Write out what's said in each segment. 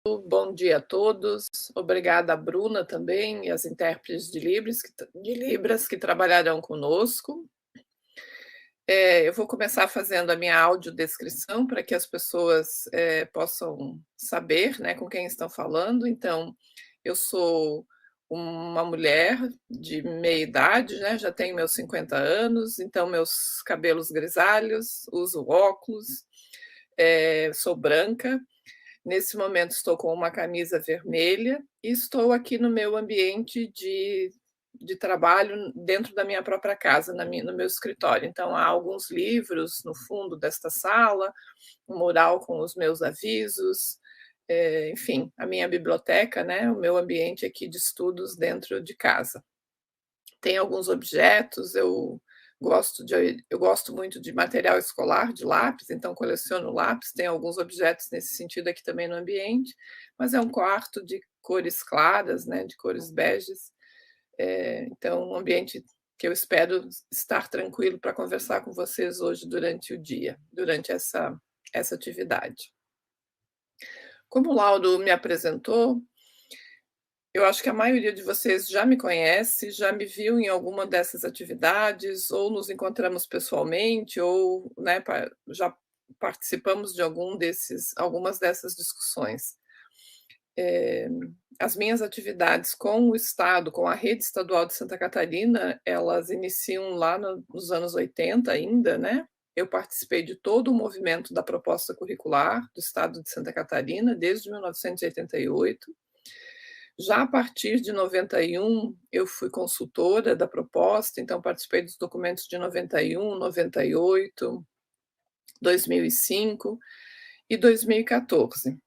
Bom dia a todos. Obrigada a Bruna também e as intérpretes de Libras que trabalharão conosco. Eu vou começar fazendo a minha audiodescrição para que as pessoas possam saber, né, com quem estão falando. Então, eu sou uma mulher de meia idade, né, já tenho meus 50 anos, então meus cabelos grisalhos, uso óculos, sou branca. Nesse momento estou com uma camisa vermelha e estou aqui no meu ambiente de trabalho dentro da minha própria casa, no meu escritório. Então, há alguns livros no fundo desta sala, um mural com os meus avisos, enfim, a minha biblioteca, né, o meu ambiente aqui de estudos dentro de casa. Tem alguns objetos, eu gosto muito de material escolar, de lápis, então coleciono lápis, tem alguns objetos nesse sentido aqui também no ambiente, mas é um quarto de cores claras, né, de cores beges, então um ambiente que eu espero estar tranquilo para conversar com vocês hoje durante o dia, durante essa atividade. Como o Lauro me apresentou, eu acho que a maioria de vocês já me conhece, já me viu em alguma dessas atividades, ou nos encontramos pessoalmente, ou, né, já participamos de algumas dessas discussões. As minhas atividades com o Estado, com a rede estadual de Santa Catarina, elas iniciam lá nos anos 80 ainda, né? Eu participei de todo o movimento da proposta curricular do Estado de Santa Catarina, desde 1988. Já a partir de 91, eu fui consultora da proposta, então participei dos documentos de 91, 98, 2005 e 2014.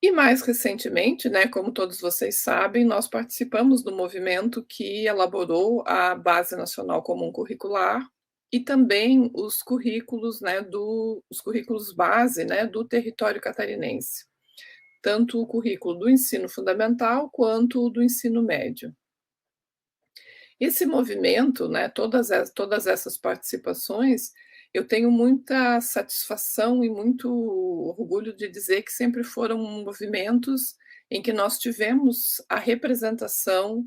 E mais recentemente, né, como todos vocês sabem, nós participamos do movimento que elaborou a Base Nacional Comum Curricular e também os currículos, né, os currículos base, né, do território catarinense, tanto o currículo do ensino fundamental quanto o do ensino médio. Esse movimento, né, todas essas participações, eu tenho muita satisfação e muito orgulho de dizer que sempre foram movimentos em que nós tivemos a representação,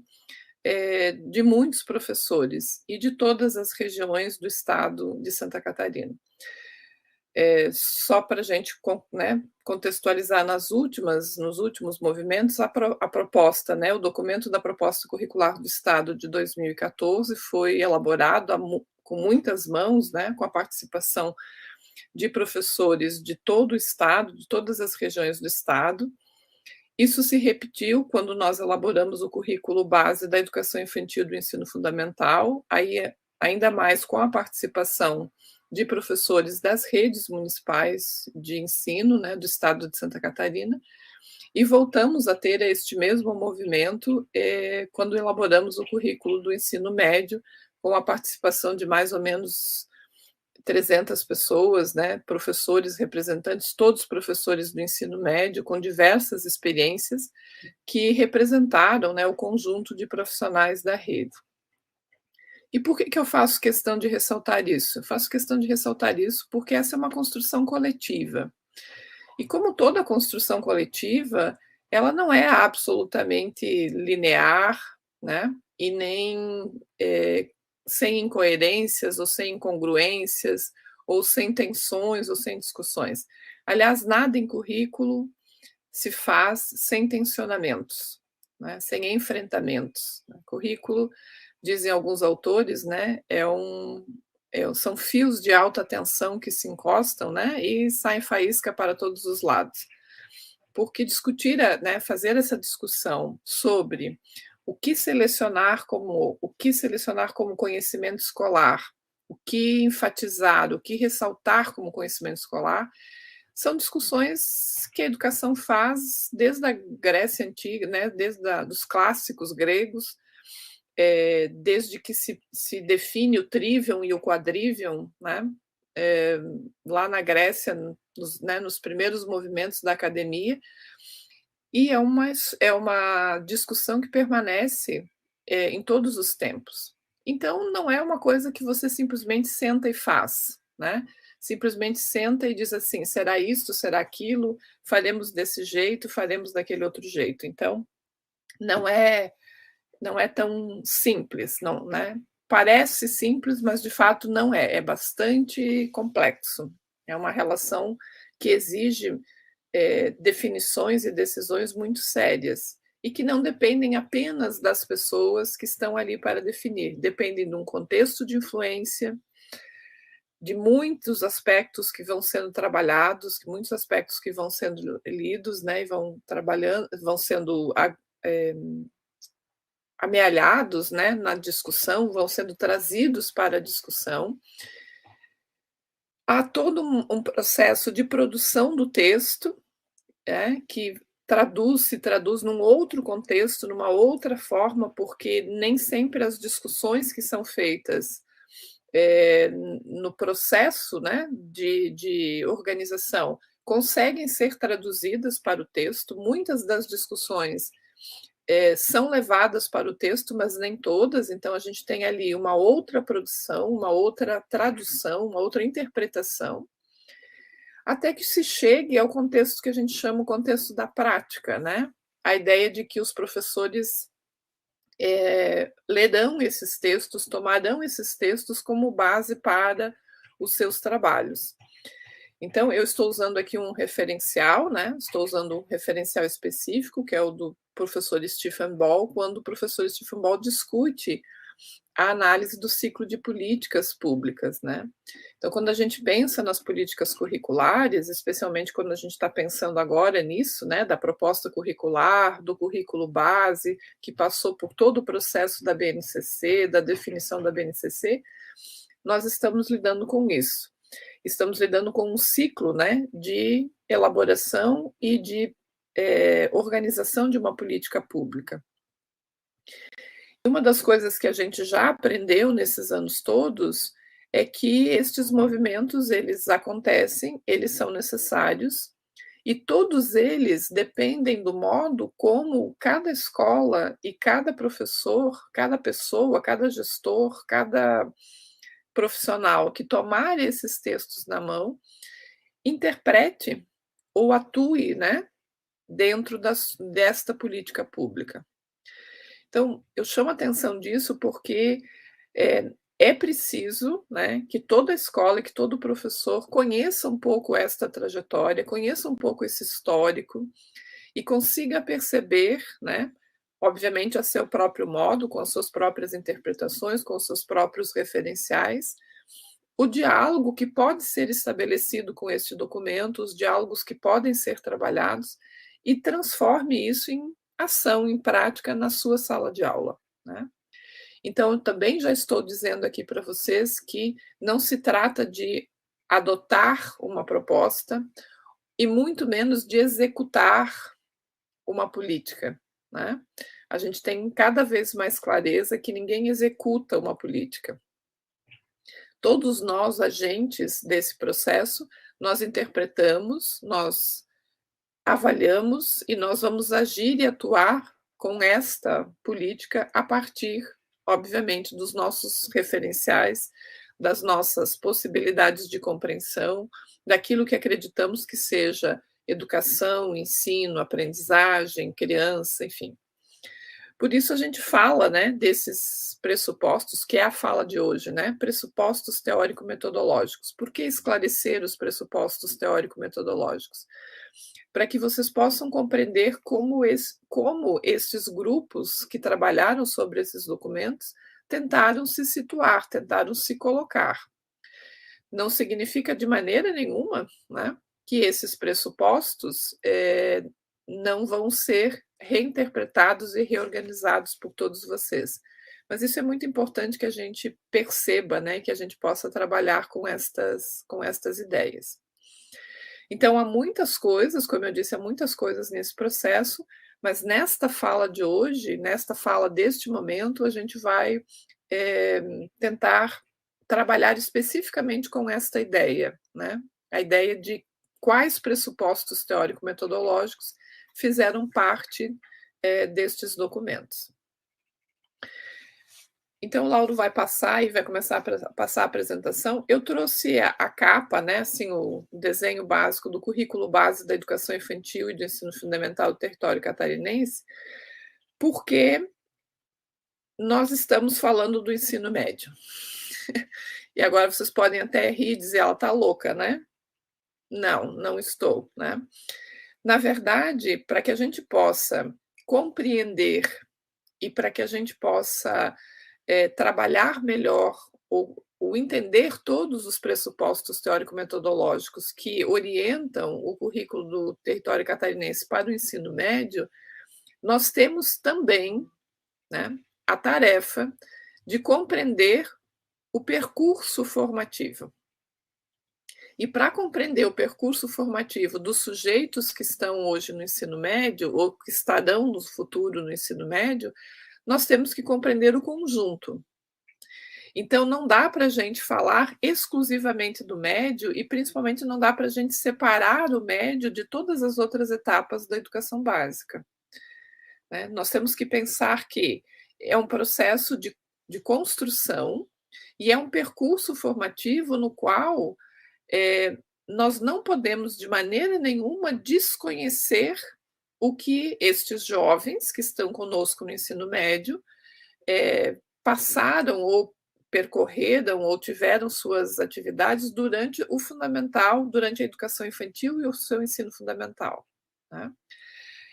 de muitos professores e de todas as regiões do estado de Santa Catarina. Só para a gente né, contextualizar nos últimos movimentos, a proposta, né, o documento da proposta curricular do Estado de 2014 foi elaborado com muitas mãos, né, com a participação de professores de todo o Estado, de todas as regiões do Estado. Isso se repetiu quando nós elaboramos o currículo base da educação infantil do ensino fundamental, aí ainda mais com a participação de professores das redes municipais de ensino, né, do estado de Santa Catarina, e voltamos a ter este mesmo movimento quando elaboramos o currículo do ensino médio, com a participação de mais ou menos 300 pessoas, né, professores, representantes, todos professores do ensino médio, com diversas experiências, que representaram, né, o conjunto de profissionais da rede. E por que eu faço questão de ressaltar isso? Eu faço questão de ressaltar isso porque essa é uma construção coletiva. E como toda construção coletiva, ela não é absolutamente linear, né? E nem sem incoerências ou sem incongruências, ou sem tensões ou sem discussões. Aliás, nada em currículo se faz sem tensionamentos, né? Sem enfrentamentos. Currículo, dizem alguns autores, né, são fios de alta tensão que se encostam, né, e saem faísca para todos os lados. Porque discutir, né, fazer essa discussão sobre o que selecionar como conhecimento escolar, o que enfatizar, o que ressaltar como conhecimento escolar, são discussões que a educação faz desde a Grécia Antiga, né, desde os clássicos gregos, desde que se define o trivium e o quadrivium, né, lá na Grécia, nos primeiros movimentos da academia, e é uma discussão que permanece em todos os tempos. Então, não é uma coisa que você simplesmente senta e faz, né? simplesmente senta e diz assim: "Será isto, será aquilo? Faremos desse jeito, faremos daquele outro jeito". Então, não é não é tão simples, não, né. Parece simples, mas de fato não é, é bastante complexo. É uma relação que exige, definições e decisões muito sérias, e que não dependem apenas das pessoas que estão ali para definir, dependem de um contexto de influência, de muitos aspectos que vão sendo trabalhados, muitos aspectos que vão sendo lidos, né, e vão sendo amealhados, né, na discussão, vão sendo trazidos para a discussão. Há todo um processo de produção do texto, que se traduz num outro contexto, numa outra forma, porque nem sempre as discussões que são feitas, no processo, né, de organização, conseguem ser traduzidas para o texto. Muitas das discussões são levadas para o texto, mas nem todas, então a gente tem ali uma outra produção, uma outra tradução, uma outra interpretação, até que se chegue ao contexto que a gente chama o contexto da prática, né. A ideia de que os professores, lerão esses textos, tomarão esses textos como base para os seus trabalhos. Então, eu estou usando aqui um referencial, né, estou usando um referencial específico, que é o do professor Stephen Ball, quando o professor Stephen Ball discute a análise do ciclo de políticas públicas, né. Então, quando a gente pensa nas políticas curriculares, especialmente quando a gente está pensando agora nisso, né, da proposta curricular, do currículo base, que passou por todo o processo da BNCC, da definição da BNCC, nós estamos lidando com isso. Estamos lidando com um ciclo, né, de elaboração e de, organização de uma política pública. Uma das coisas que a gente já aprendeu nesses anos todos, é que estes movimentos, eles acontecem, eles são necessários, e todos eles dependem do modo como cada escola e cada professor, cada pessoa, cada gestor, cada profissional que tomar esses textos na mão, interprete ou atue, né, dentro desta política pública. Então, eu chamo a atenção disso porque é preciso, né, que toda escola e que todo professor conheça um pouco esta trajetória, conheça um pouco esse histórico e consiga perceber, né, obviamente a seu próprio modo, com as suas próprias interpretações, com os seus próprios referenciais, o diálogo que pode ser estabelecido com este documento, os diálogos que podem ser trabalhados, e transforme isso em ação, em prática na sua sala de aula, né. Então, eu também já estou dizendo aqui para vocês que não se trata de adotar uma proposta e muito menos de executar uma política, né. A gente tem cada vez mais clareza que ninguém executa uma política. Todos nós, agentes desse processo, nós interpretamos, nós avaliamos e nós vamos agir e atuar com esta política a partir, obviamente, dos nossos referenciais, das nossas possibilidades de compreensão, daquilo que acreditamos que seja educação, ensino, aprendizagem, criança, enfim. Por isso a gente fala, né, desses pressupostos, que é a fala de hoje, né, pressupostos teórico-metodológicos. Por que esclarecer os pressupostos teórico-metodológicos? Para que vocês possam compreender como esses grupos que trabalharam sobre esses documentos tentaram se situar, tentaram se colocar. Não significa de maneira nenhuma, né, que esses pressupostos, não vão ser reinterpretados e reorganizados por todos vocês. Mas isso é muito importante que a gente perceba, né, que a gente possa trabalhar com estas ideias. Então há muitas coisas, como eu disse, há muitas coisas nesse processo, mas nesta fala de hoje, nesta fala deste momento, a gente vai, eh, tentar trabalhar especificamente com esta ideia, né, a ideia de quais pressupostos teórico-metodológicos fizeram parte, destes documentos. Então o Lauro vai passar e vai começar a passar a apresentação. Eu trouxe a capa, né, assim, o desenho básico do currículo base da educação infantil e do ensino fundamental do território catarinense, porque nós estamos falando do ensino médio. E agora vocês podem até rir e dizer: "Ela está louca, né?". Não, não estou, né. Na verdade, para que a gente possa compreender e para que a gente possa, trabalhar melhor ou entender todos os pressupostos teórico-metodológicos que orientam o currículo do território catarinense para o ensino médio, nós temos também, né, a tarefa de compreender o percurso formativo. E para compreender o percurso formativo dos sujeitos que estão hoje no ensino médio ou que estarão no futuro no ensino médio, nós temos que compreender o conjunto. Então, não dá para a gente falar exclusivamente do médio e, principalmente, não dá para a gente separar o médio de todas as outras etapas da educação básica, né? Nós temos que pensar que é um processo de construção e é um percurso formativo no qual nós não podemos, de maneira nenhuma, desconhecer o que estes jovens que estão conosco no ensino médio passaram ou percorreram ou tiveram suas atividades durante o fundamental, durante a educação infantil e o seu ensino fundamental, né.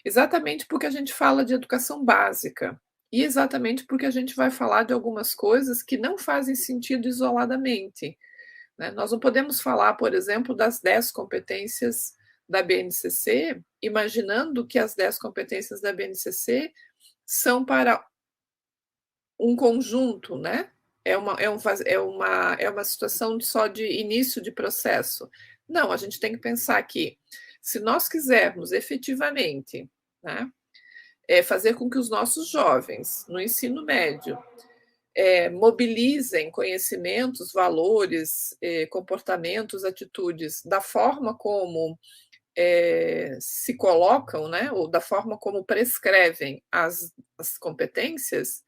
Exatamente porque a gente fala de educação básica, e exatamente porque a gente vai falar de algumas coisas que não fazem sentido isoladamente, né. Nós não podemos falar, por exemplo, das 10 competências da BNCC, imaginando que as 10 competências da BNCC são para um conjunto, né, é uma situação só de início de processo. Não, a gente tem que pensar que, se nós quisermos efetivamente, né, fazer com que os nossos jovens, no ensino médio, mobilizem conhecimentos, valores, comportamentos, atitudes, da forma como, se colocam, né, ou da forma como prescrevem as competências,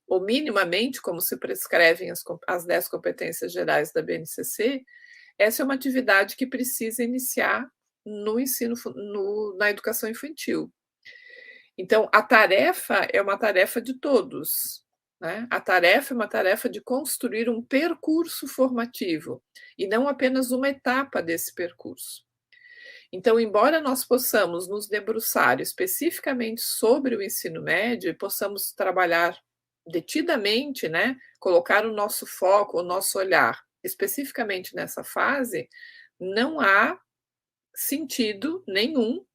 ou minimamente como se prescrevem as 10 competências gerais da BNCC, essa é uma atividade que precisa iniciar no ensino na educação infantil. Então, a tarefa é uma tarefa de todos, né. A tarefa é uma tarefa de construir um percurso formativo, e não apenas uma etapa desse percurso. Então, embora nós possamos nos debruçar especificamente sobre o ensino médio e possamos trabalhar detidamente, né, colocar o nosso foco, o nosso olhar especificamente nessa fase, não há sentido nenhum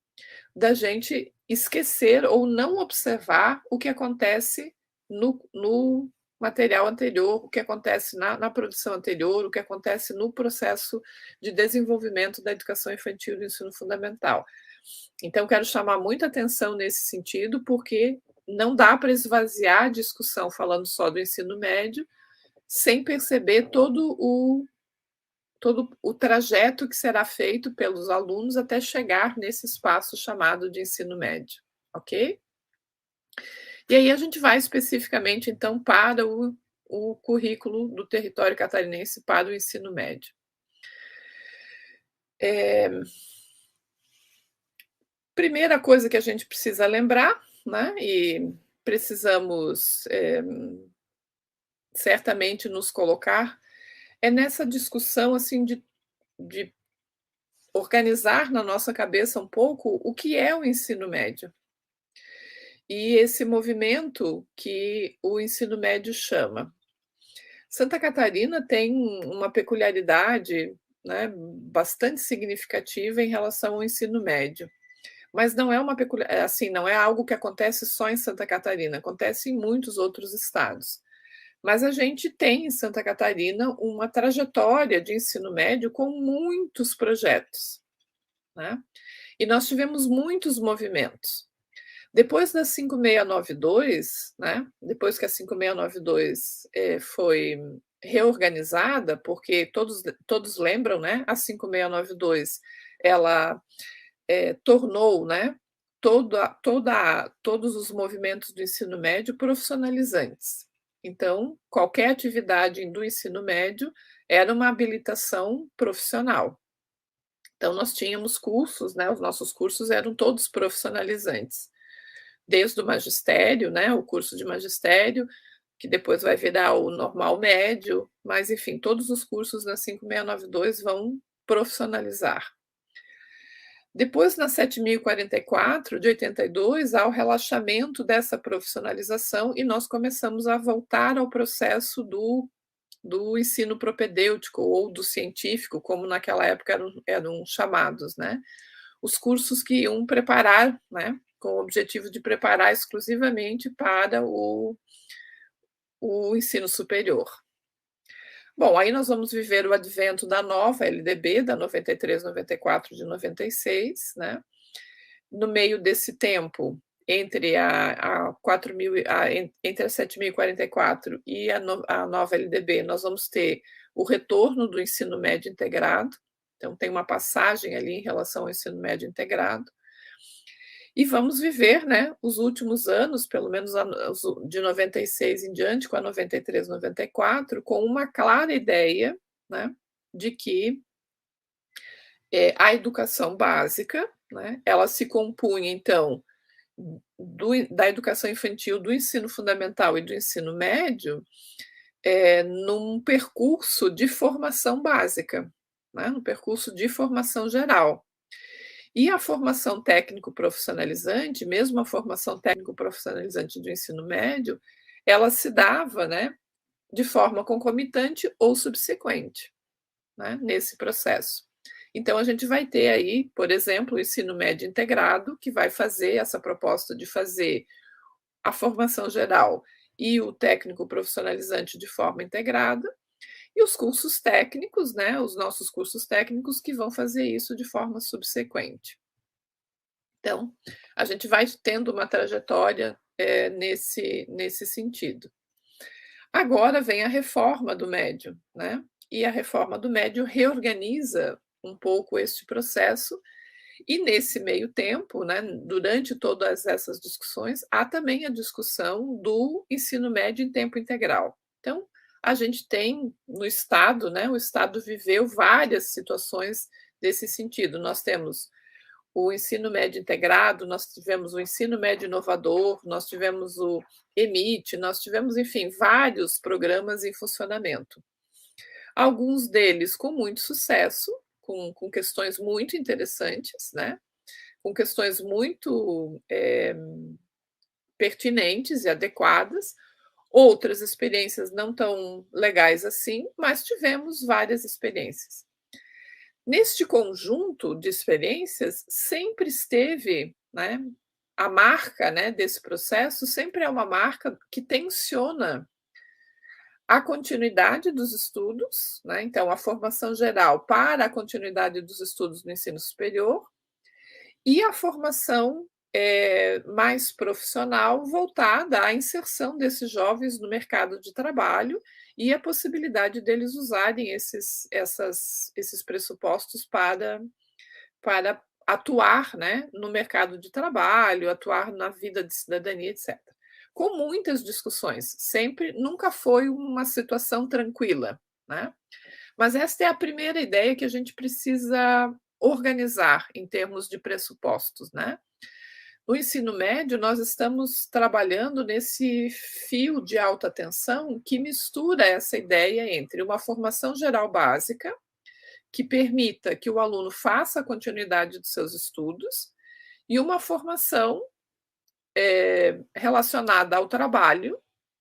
da gente esquecer ou não observar o que acontece no material anterior, o que acontece na produção anterior, o que acontece no processo de desenvolvimento da educação infantil e do ensino fundamental. Então, quero chamar muita atenção nesse sentido, porque não dá para esvaziar a discussão falando só do ensino médio, sem perceber todo o trajeto que será feito pelos alunos até chegar nesse espaço chamado de ensino médio, ok? E aí a gente vai especificamente, então, para o currículo do território catarinense para o ensino médio. Primeira coisa que a gente precisa lembrar, né, e precisamos, certamente nos colocar, é nessa discussão, assim, de organizar na nossa cabeça um pouco o que é o ensino médio. E esse movimento que o ensino médio chama. Santa Catarina tem uma peculiaridade, né, bastante significativa em relação ao ensino médio, mas não é assim, não é algo que acontece só em Santa Catarina, acontece em muitos outros estados. Mas a gente tem em Santa Catarina uma trajetória de ensino médio com muitos projetos, né, e nós tivemos muitos movimentos. Depois da 5692, né, depois que a 5692, foi reorganizada, porque todos lembram, né, a 5692, ela, tornou, né, todos os movimentos do ensino médio profissionalizantes. Então, qualquer atividade do ensino médio era uma habilitação profissional. Então, nós tínhamos cursos, né, os nossos cursos eram todos profissionalizantes, desde o magistério, né, o curso de magistério, que depois vai virar o normal médio, mas enfim, todos os cursos na 5692 vão profissionalizar. Depois, na 7044, de 82, há o relaxamento dessa profissionalização e nós começamos a voltar ao processo do ensino propedêutico ou do científico, como naquela época eram chamados, né? Os cursos que iam preparar, né? Com o objetivo de preparar exclusivamente para o ensino superior. Bom, aí nós vamos viver o advento da nova LDB, da 93, 94 de 96, né? No meio desse tempo, entre a 4000 entre a 7044 e a nova LDB, nós vamos ter o retorno do ensino médio integrado, então tem uma passagem ali em relação ao ensino médio integrado. E vamos viver, né, os últimos anos, pelo menos de 96 em diante, com a 93, 94, com uma clara ideia, né, de que a educação básica, né, ela se compunha, então, da educação infantil, do ensino fundamental e do ensino médio, num percurso de formação básica, né, num percurso de formação geral. E a formação técnico-profissionalizante, mesmo a formação técnico-profissionalizante do ensino médio, ela se dava, né, de forma concomitante ou subsequente, né, nesse processo. Então, a gente vai ter aí, por exemplo, o ensino médio integrado, que vai fazer essa proposta de fazer a formação geral e o técnico profissionalizante de forma integrada, e os cursos técnicos, né, os nossos cursos técnicos, que vão fazer isso de forma subsequente. Então, a gente vai tendo uma trajetória nesse sentido. Agora vem a reforma do médio, né? E a reforma do médio reorganiza um pouco este processo, e nesse meio tempo, né, durante todas essas discussões, há também a discussão do ensino médio em tempo integral. Então, a gente tem no Estado, né, o Estado viveu várias situações desse sentido. Nós temos o ensino médio integrado, nós tivemos o ensino médio inovador, nós tivemos o EMIT, nós tivemos, enfim, vários programas em funcionamento. Alguns deles com muito sucesso, com questões muito interessantes, né? Com questões muito pertinentes e adequadas, outras experiências não tão legais assim, mas tivemos várias experiências. Neste conjunto de experiências, sempre esteve, né, a marca, né, desse processo sempre é uma marca que tensiona a continuidade dos estudos, né, então a formação geral para a continuidade dos estudos no ensino superior, e a formação, mais profissional voltada à inserção desses jovens no mercado de trabalho e a possibilidade deles usarem esses pressupostos para atuar, né, no mercado de trabalho, atuar na vida de cidadania, etc. Com muitas discussões, sempre nunca foi uma situação tranquila, né? Mas esta é a primeira ideia que a gente precisa organizar em termos de pressupostos, né? No ensino médio, nós estamos trabalhando nesse fio de alta tensão que mistura essa ideia entre uma formação geral básica, que permita que o aluno faça a continuidade dos seus estudos, e uma formação relacionada ao trabalho,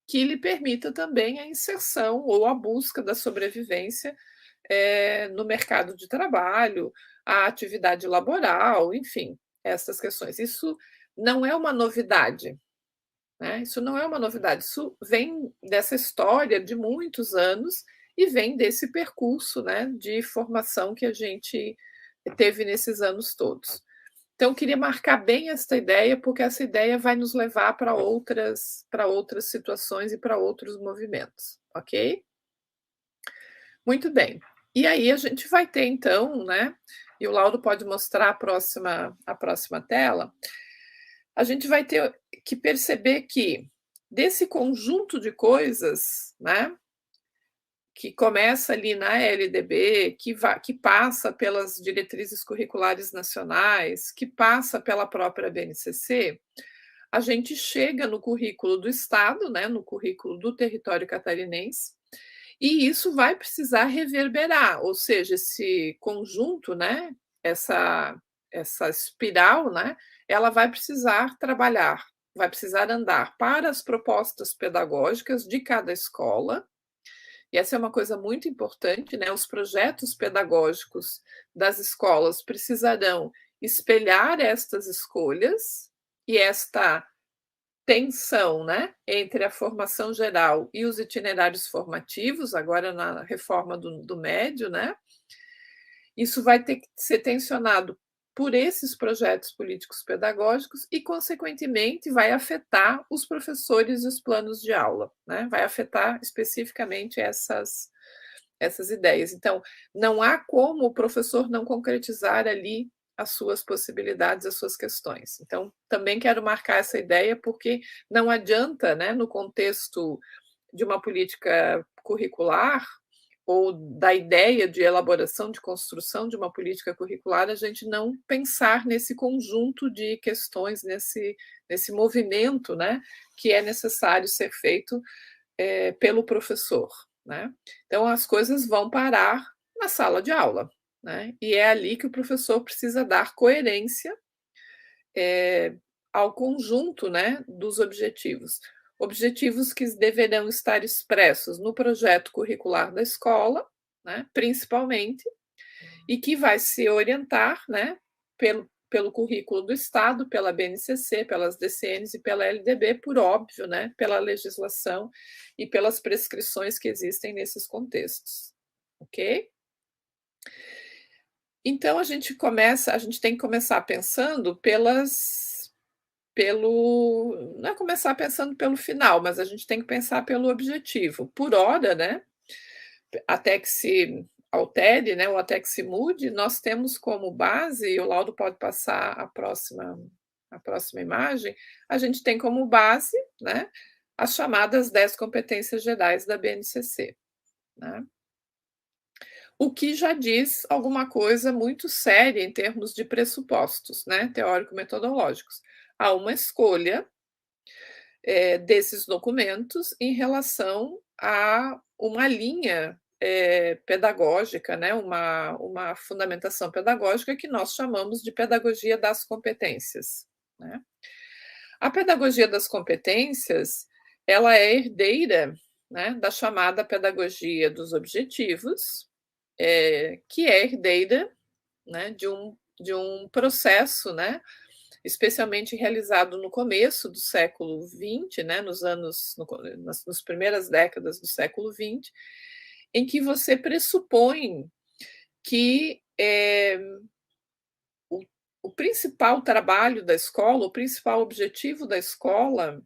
que lhe permita também a inserção ou a busca da sobrevivência no mercado de trabalho, a atividade laboral, enfim, essas questões. Isso não é uma novidade, né? Isso não é uma novidade, isso vem dessa história de muitos anos e vem desse percurso, né, de formação que a gente teve nesses anos todos. Então, queria marcar bem esta ideia, porque essa ideia vai nos levar para outras situações e para outros movimentos, ok? Muito bem. E aí a gente vai ter então, né, e o Lauro pode mostrar a próxima tela, a gente vai ter que perceber que desse conjunto de coisas, né, que começa ali na LDB, que passa pelas diretrizes curriculares nacionais, que passa pela própria BNCC, a gente chega no currículo do Estado, né, no currículo do território catarinense, e isso vai precisar reverberar, ou seja, esse conjunto, né, essa espiral, né, ela vai precisar trabalhar, vai precisar andar para as propostas pedagógicas de cada escola, e essa é uma coisa muito importante, né, os projetos pedagógicos das escolas precisarão espelhar estas escolhas e esta tensão, né, entre a formação geral e os itinerários formativos, agora na reforma do médio, né, isso vai ter que ser tensionado por esses projetos políticos pedagógicos e, consequentemente, vai afetar os professores e os planos de aula, né, vai afetar especificamente essas ideias. Então, não há como o professor não concretizar ali as suas possibilidades, as suas questões. Então, também quero marcar essa ideia, porque não adianta, né, no contexto de uma política curricular ou da ideia de elaboração, de construção de uma política curricular, a gente não pensar nesse conjunto de questões, nesse movimento, né, que é necessário ser feito pelo professor, né? Então, as coisas vão parar na sala de aula, né? E é ali que o professor precisa dar coerência ao conjunto, né, dos objetivos. Objetivos que deverão estar expressos no projeto curricular da escola, né, principalmente, e que vai se orientar, né, pelo currículo do Estado, pela BNCC, pelas DCNs e pela LDB, por óbvio, né, pela legislação e pelas prescrições que existem nesses contextos, ok? Então a gente tem que começar pensando não é começar pensando pelo final, mas a gente tem que pensar pelo objetivo. Por hora, né, até que se altere, né, ou até que se mude, nós temos como base, e o Laudo pode passar a próxima imagem, a gente tem como base, né, as chamadas 10 competências gerais da BNCC, né? O que já diz alguma coisa muito séria em termos de pressupostos, né, teórico-metodológicos. Há uma escolha desses documentos em relação a uma linha pedagógica, né, uma fundamentação pedagógica que nós chamamos de pedagogia das competências, né? A pedagogia das competências, ela é herdeira, né, da chamada pedagogia dos objetivos, que é herdeira, né, de um processo, né, especialmente realizado no começo do século XX, né, nas primeiras décadas do século XX, em que você pressupõe que o principal trabalho da escola, o principal objetivo da escola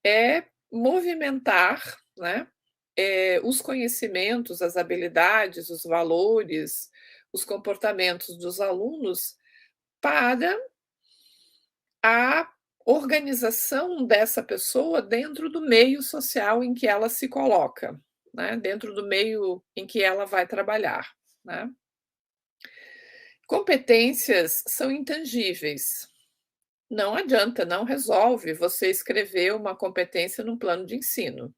é movimentar, né, os conhecimentos, as habilidades, os valores, os comportamentos dos alunos para a organização dessa pessoa dentro do meio social em que ela se coloca, né, dentro do meio em que ela vai trabalhar, né. Competências são intangíveis. Não adianta, não resolve você escrever uma competência num plano de ensino,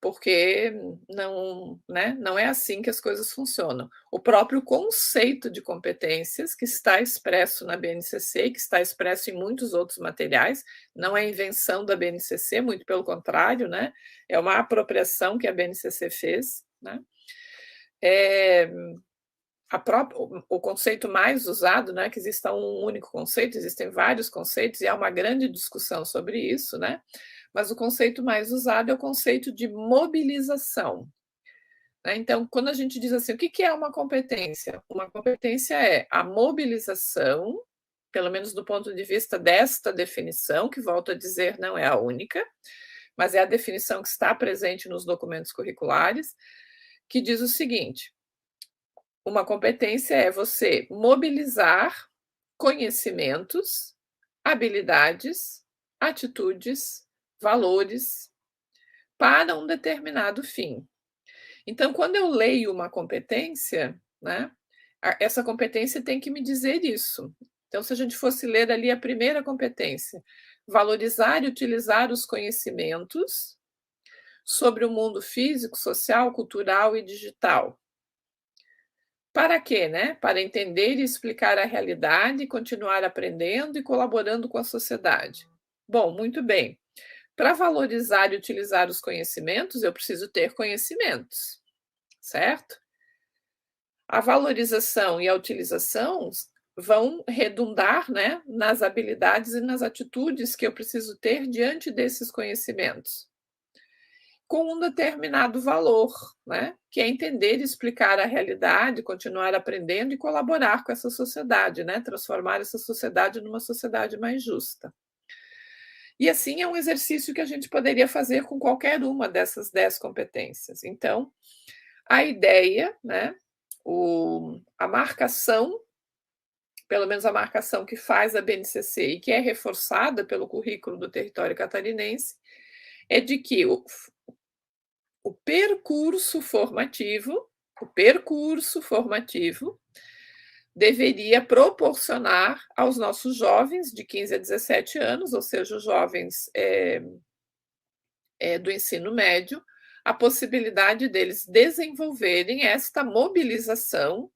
porque não, né, não é assim que as coisas funcionam. O próprio conceito de competências, que está expresso na BNCC, que está expresso em muitos outros materiais, não é invenção da BNCC, muito pelo contrário, né, é uma apropriação que a BNCC fez, né. O conceito mais usado, não é que exista um único conceito, existem vários conceitos e há uma grande discussão sobre isso, né, mas o conceito mais usado é o conceito de mobilização, né. Então, quando a gente diz assim: "O que que é uma competência?", uma competência é a mobilização, pelo menos do ponto de vista desta definição, que volto a dizer, não é a única, mas é a definição que está presente nos documentos curriculares, que diz o seguinte: uma competência é você mobilizar conhecimentos, habilidades, atitudes, valores para um determinado fim. Então, quando eu leio uma competência, né, essa competência tem que me dizer isso. Então, se a gente fosse ler ali a primeira competência, valorizar e utilizar os conhecimentos sobre o mundo físico, social, cultural e digital. Para quê, né? Para entender e explicar a realidade, continuar aprendendo e colaborando com a sociedade. Bom, muito bem. Para valorizar e utilizar os conhecimentos, eu preciso ter conhecimentos, certo? A valorização e a utilização vão redundar, né, nas habilidades e nas atitudes que eu preciso ter diante desses conhecimentos, com um determinado valor, né, que é entender e explicar a realidade, continuar aprendendo e colaborar com essa sociedade, né, transformar essa sociedade numa sociedade mais justa. E assim é um exercício que a gente poderia fazer com qualquer uma dessas 10 competências. Então, a ideia, né, a marcação, pelo menos a marcação que faz a BNCC e que é reforçada pelo currículo do território catarinense, é de que o percurso formativo deveria proporcionar aos nossos jovens de 15 a 17 anos, ou seja, os jovens do ensino médio, a possibilidade deles desenvolverem esta mobilização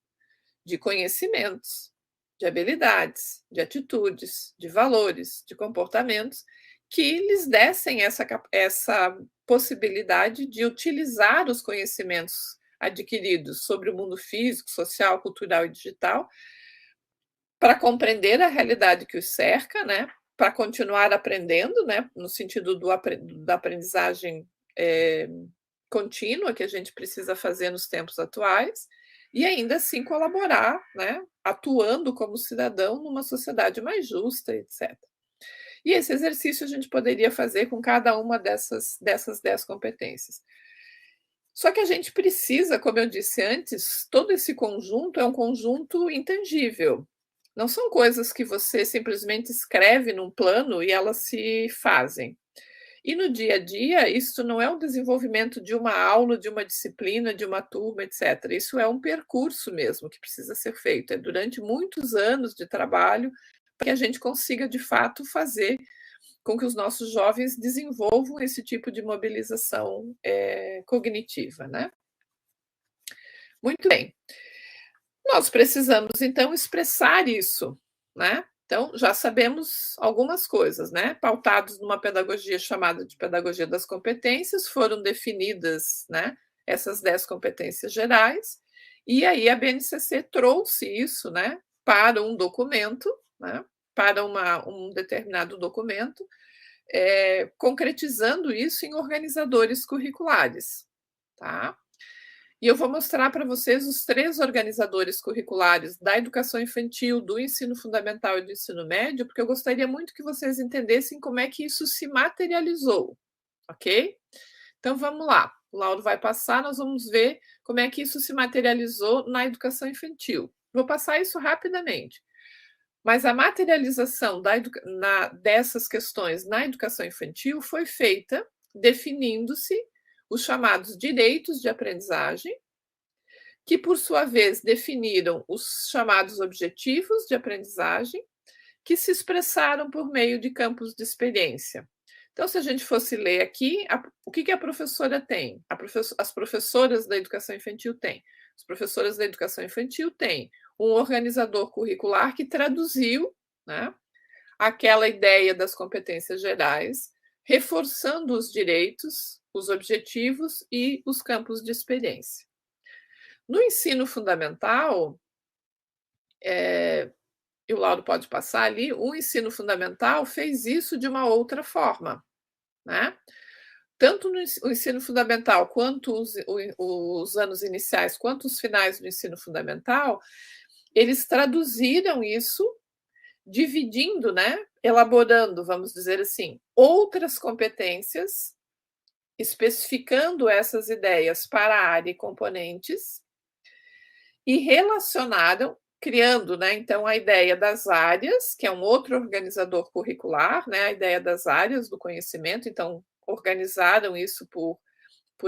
de conhecimentos, de habilidades, de atitudes, de valores, de comportamentos, que lhes dessem essa possibilidade de utilizar os conhecimentos adquiridos sobre o mundo físico, social, cultural e digital para compreender a realidade que os cerca, né? Para continuar aprendendo, né? No sentido da aprendizagem contínua que a gente precisa fazer nos tempos atuais, e ainda assim colaborar, né, atuando como cidadão numa sociedade mais justa, etc. E esse exercício a gente poderia fazer com cada uma dessas 10 competências. Só que a gente precisa, como eu disse antes, todo esse conjunto é um conjunto intangível. Não são coisas que você simplesmente escreve num plano e elas se fazem. E no dia a dia, isso não é um desenvolvimento de uma aula, de uma disciplina, de uma turma, etc. Isso é um percurso mesmo que precisa ser feito. É durante muitos anos de trabalho para que a gente consiga, de fato, fazer com que os nossos jovens desenvolvam esse tipo de mobilização cognitiva, né? Muito bem. Nós precisamos, então, expressar isso, né? Então, já sabemos algumas coisas, né? Pautados numa pedagogia chamada de pedagogia das competências, foram definidas, né, essas 10 competências gerais, e aí a BNCC trouxe isso, né, para um documento, né, para um determinado documento, concretizando isso em organizadores curriculares, tá? E eu vou mostrar para vocês os 3 organizadores curriculares da educação infantil, do ensino fundamental e do ensino médio, porque eu gostaria muito que vocês entendessem como é que isso se materializou, ok? Então vamos lá, o Lauro vai passar, nós vamos ver como é que isso se materializou na educação infantil. Vou passar isso rapidamente. Mas a materialização dessas questões na educação infantil foi feita definindo-se os chamados direitos de aprendizagem, que, por sua vez, definiram os chamados objetivos de aprendizagem, que se expressaram por meio de campos de experiência. Então, se a gente fosse ler aqui, o que a professora tem? As professoras da educação infantil têm. As professoras da educação infantil têm um organizador curricular que traduziu, né, aquela ideia das competências gerais, reforçando os direitos, os objetivos e os campos de experiência. No ensino fundamental, e o Lauro pode passar ali, o ensino fundamental fez isso de uma outra forma, né? Tanto no ensino fundamental, quanto os anos iniciais, quanto os finais do ensino fundamental, eles traduziram isso, dividindo, né? Elaborando, vamos dizer assim, outras competências, especificando essas ideias para a área e componentes, e relacionaram criando, né, então, a ideia das áreas, que é um outro organizador curricular, né, a ideia das áreas do conhecimento, então, organizaram isso por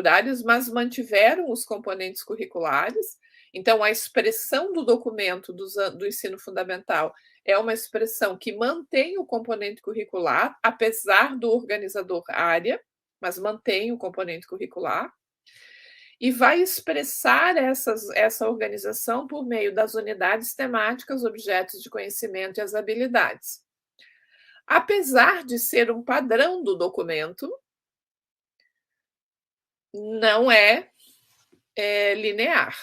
áreas, mas mantiveram os componentes curriculares. Então, a expressão do documento do ensino fundamental é uma expressão que mantém o componente curricular, apesar do organizador área, mas mantém o componente curricular, e vai expressar essa organização por meio das unidades temáticas, objetos de conhecimento e as habilidades. Apesar de ser um padrão do documento, não é linear.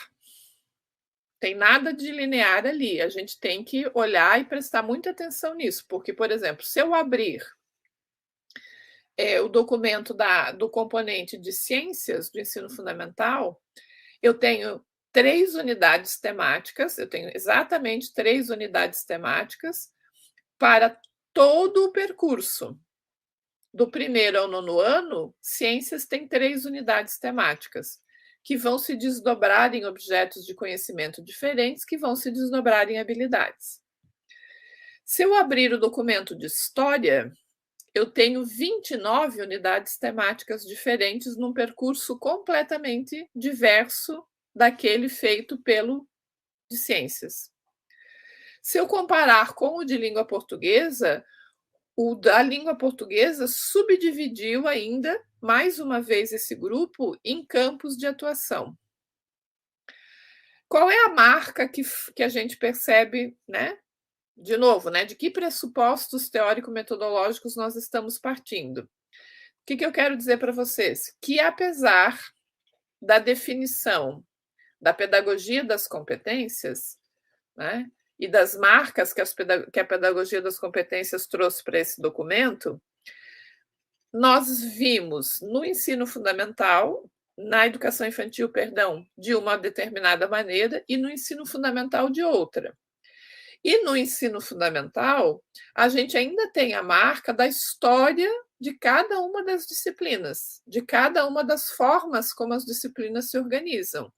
Tem nada de linear ali. A gente tem que olhar e prestar muita atenção nisso, porque, por exemplo, se eu abrir o documento do componente de ciências do ensino fundamental, eu tenho 3 unidades temáticas, eu tenho exatamente 3 unidades temáticas para todo o percurso. Do primeiro ao 9º ano, ciências tem 3 unidades temáticas, que vão se desdobrar em objetos de conhecimento diferentes, que vão se desdobrar em habilidades. Se eu abrir o documento de história, eu tenho 29 unidades temáticas diferentes num percurso completamente diverso daquele feito pelo de ciências. Se eu comparar com o de língua portuguesa, o da língua portuguesa subdividiu ainda, mais uma vez, esse grupo em campos de atuação. Qual é a marca que a gente percebe, né? De novo, né? De que pressupostos teórico-metodológicos nós estamos partindo? O que eu quero dizer para vocês? Que apesar da definição da pedagogia das competências, né? E das marcas que a pedagogia das competências trouxe para esse documento, nós vimos no ensino fundamental, na educação infantil, perdão, de uma determinada maneira, e no ensino fundamental de outra. E no ensino fundamental, a gente ainda tem a marca da história de cada uma das disciplinas, de cada uma das formas como as disciplinas se organizam.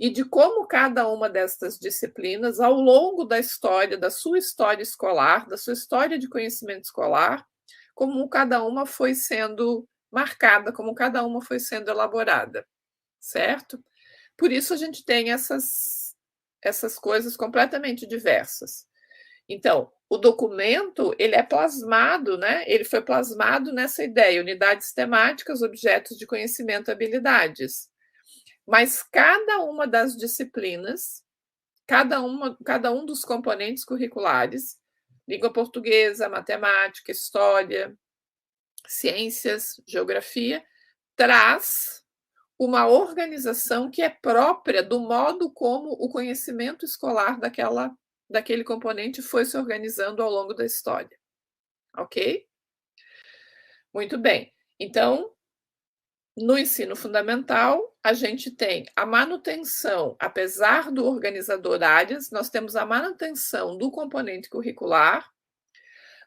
E de como cada uma destas disciplinas, ao longo da história, da sua história escolar, da sua história de conhecimento escolar, como cada uma foi sendo marcada, como cada uma foi sendo elaborada, certo? Por isso a gente tem essas coisas completamente diversas. Então, o documento, ele é plasmado, né? Ele foi plasmado nessa ideia, unidades temáticas, objetos de conhecimento, habilidades. Mas cada uma das disciplinas, cada um dos componentes curriculares, língua portuguesa, matemática, história, ciências, geografia, traz uma organização que é própria do modo como o conhecimento escolar daquele componente foi se organizando ao longo da história. Ok? Muito bem. Então, no ensino fundamental, a gente tem a manutenção, apesar do organizador áreas, nós temos a manutenção do componente curricular,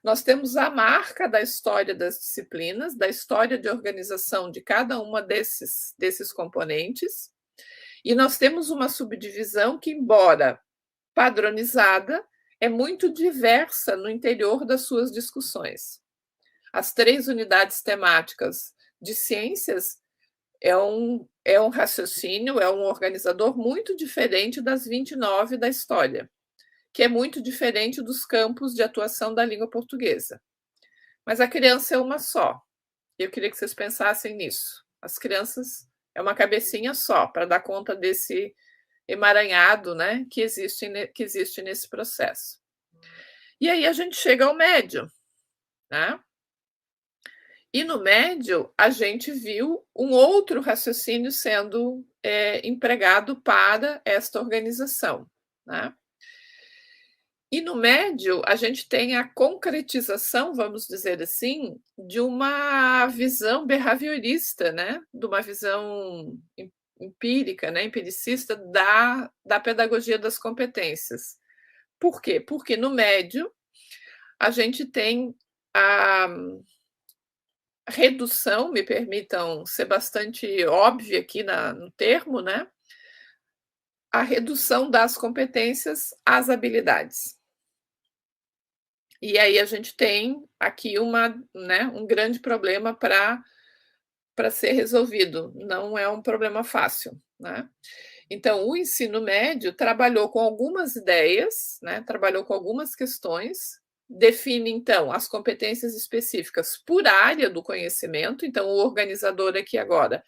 nós temos a marca da história das disciplinas, da história de organização de cada uma desses componentes, e nós temos uma subdivisão que, embora padronizada, é muito diversa no interior das suas discussões. As 3 unidades temáticas de ciências é um raciocínio, é um organizador muito diferente das 29 da história, que é muito diferente dos campos de atuação da língua portuguesa. Mas a criança é uma só. Eu queria que vocês pensassem nisso. As crianças é uma cabecinha só para dar conta desse emaranhado, né, que existe nesse processo. E aí a gente chega ao médio, né? E no médio, a gente viu um outro raciocínio sendo empregado para esta organização, né? E no médio, a gente tem a concretização, vamos dizer assim, de uma visão behaviorista, né? De uma visão empírica, né? Empiricista da pedagogia das competências. Por quê? Porque no médio, a gente tem a redução, me permitam ser bastante óbvia aqui no termo, né? a redução das competências às habilidades. E aí a gente tem aqui um grande problema para ser resolvido. Não é um problema fácil, né? Então, o ensino médio trabalhou com algumas ideias, né? Trabalhou com algumas questões, define então as competências específicas por área do conhecimento. Então, o organizador aqui agora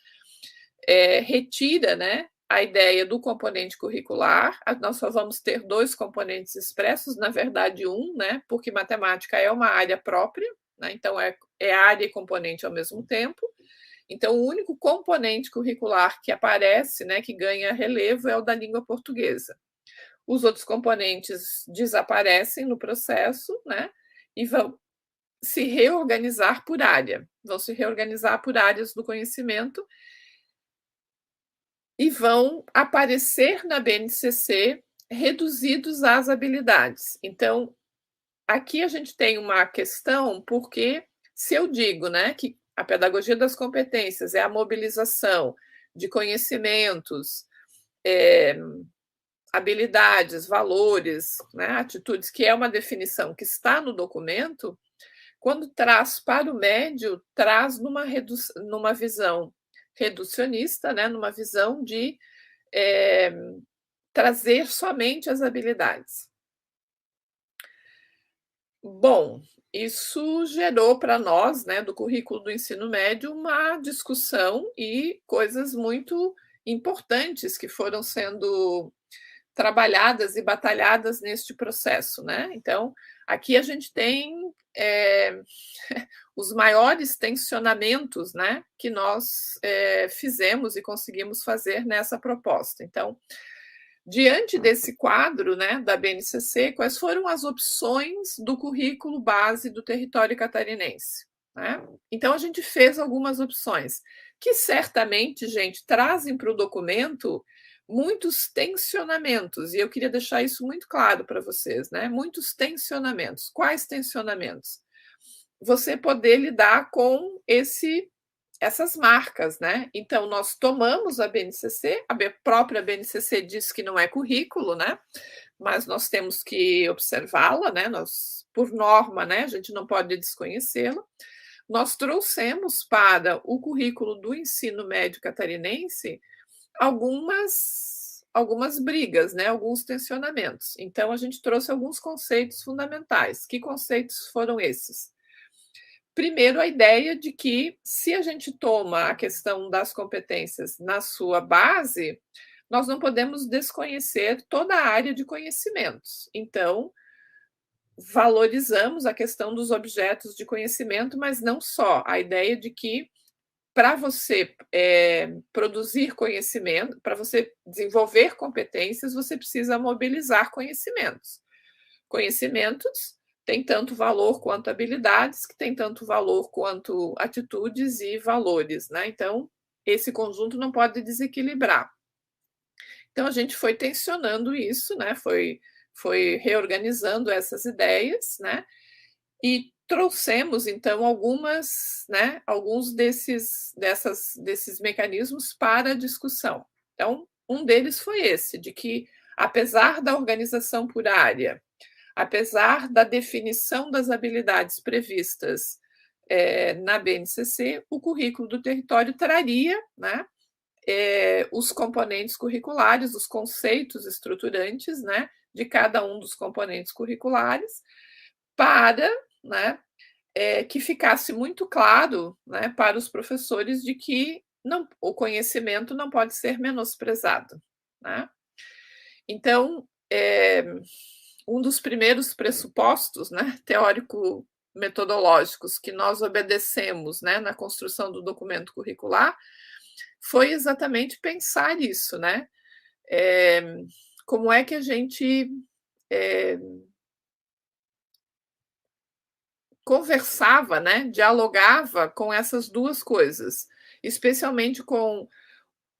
retira, né, a ideia do componente curricular. Nós só vamos ter 2 componentes expressos, na verdade né, porque matemática é uma área própria, né, então é área e componente ao mesmo tempo. Então, o único componente curricular que aparece, né, que ganha relevo, é o da língua portuguesa. Os outros componentes desaparecem no processo, né, e vão se reorganizar por área, vão se reorganizar por áreas do conhecimento e vão aparecer na BNCC reduzidos às habilidades. Então, aqui a gente tem uma questão, porque se eu digo, né, que a pedagogia das competências é a mobilização de conhecimentos, habilidades, valores, né, atitudes, que é uma definição que está no documento, quando traz para o médio, traz numa visão reducionista, né, numa visão de trazer somente as habilidades. Bom, isso gerou para nós, né, do currículo do ensino médio, uma discussão e coisas muito importantes que foram sendo trabalhadas e batalhadas neste processo, né? Então, aqui a gente tem os maiores tensionamentos, né, que nós fizemos e conseguimos fazer nessa proposta. Então, diante desse quadro, né, da BNCC, quais foram as opções do currículo base do território catarinense? Né? Então, a gente fez algumas opções, que certamente, gente, trazem para o documento muitos tensionamentos, e eu queria deixar isso muito claro para vocês, né? Muitos tensionamentos. Quais tensionamentos? Você poder lidar com essas marcas, né? Então, nós tomamos a BNCC, a própria BNCC diz que não é currículo, né? Mas nós temos que observá-la, né? Nós, por norma, né? A gente não pode desconhecê-la. Nós trouxemos para o currículo do ensino médio catarinense algumas brigas, né? Alguns tensionamentos. Então, a gente trouxe alguns conceitos fundamentais. Que conceitos foram esses? Primeiro, a ideia de que, se a gente toma a questão das competências na sua base, nós não podemos desconhecer toda a área de conhecimentos. Então, valorizamos a questão dos objetos de conhecimento, mas não só. A ideia de que, para você produzir conhecimento, para você desenvolver competências, você precisa mobilizar conhecimentos. Conhecimentos têm tanto valor quanto habilidades, que têm tanto valor quanto atitudes e valores, né? Então, esse conjunto não pode desequilibrar. Então, a gente foi tensionando isso, né? Foi reorganizando essas ideias, né? E trouxemos, então, alguns desses mecanismos para a discussão. Então, um deles foi esse, de que, apesar da organização por área, apesar da definição das habilidades previstas na BNCC, o currículo do território traria, né, os componentes curriculares, os conceitos estruturantes, né, de cada um dos componentes curriculares, para, né, que ficasse muito claro, né, para os professores de que o conhecimento não pode ser menosprezado, né? Então, um dos primeiros pressupostos, né, teórico-metodológicos que nós obedecemos, né, na construção do documento curricular foi exatamente pensar isso, né? Como é que a gente conversava, né, dialogava com essas duas coisas, especialmente com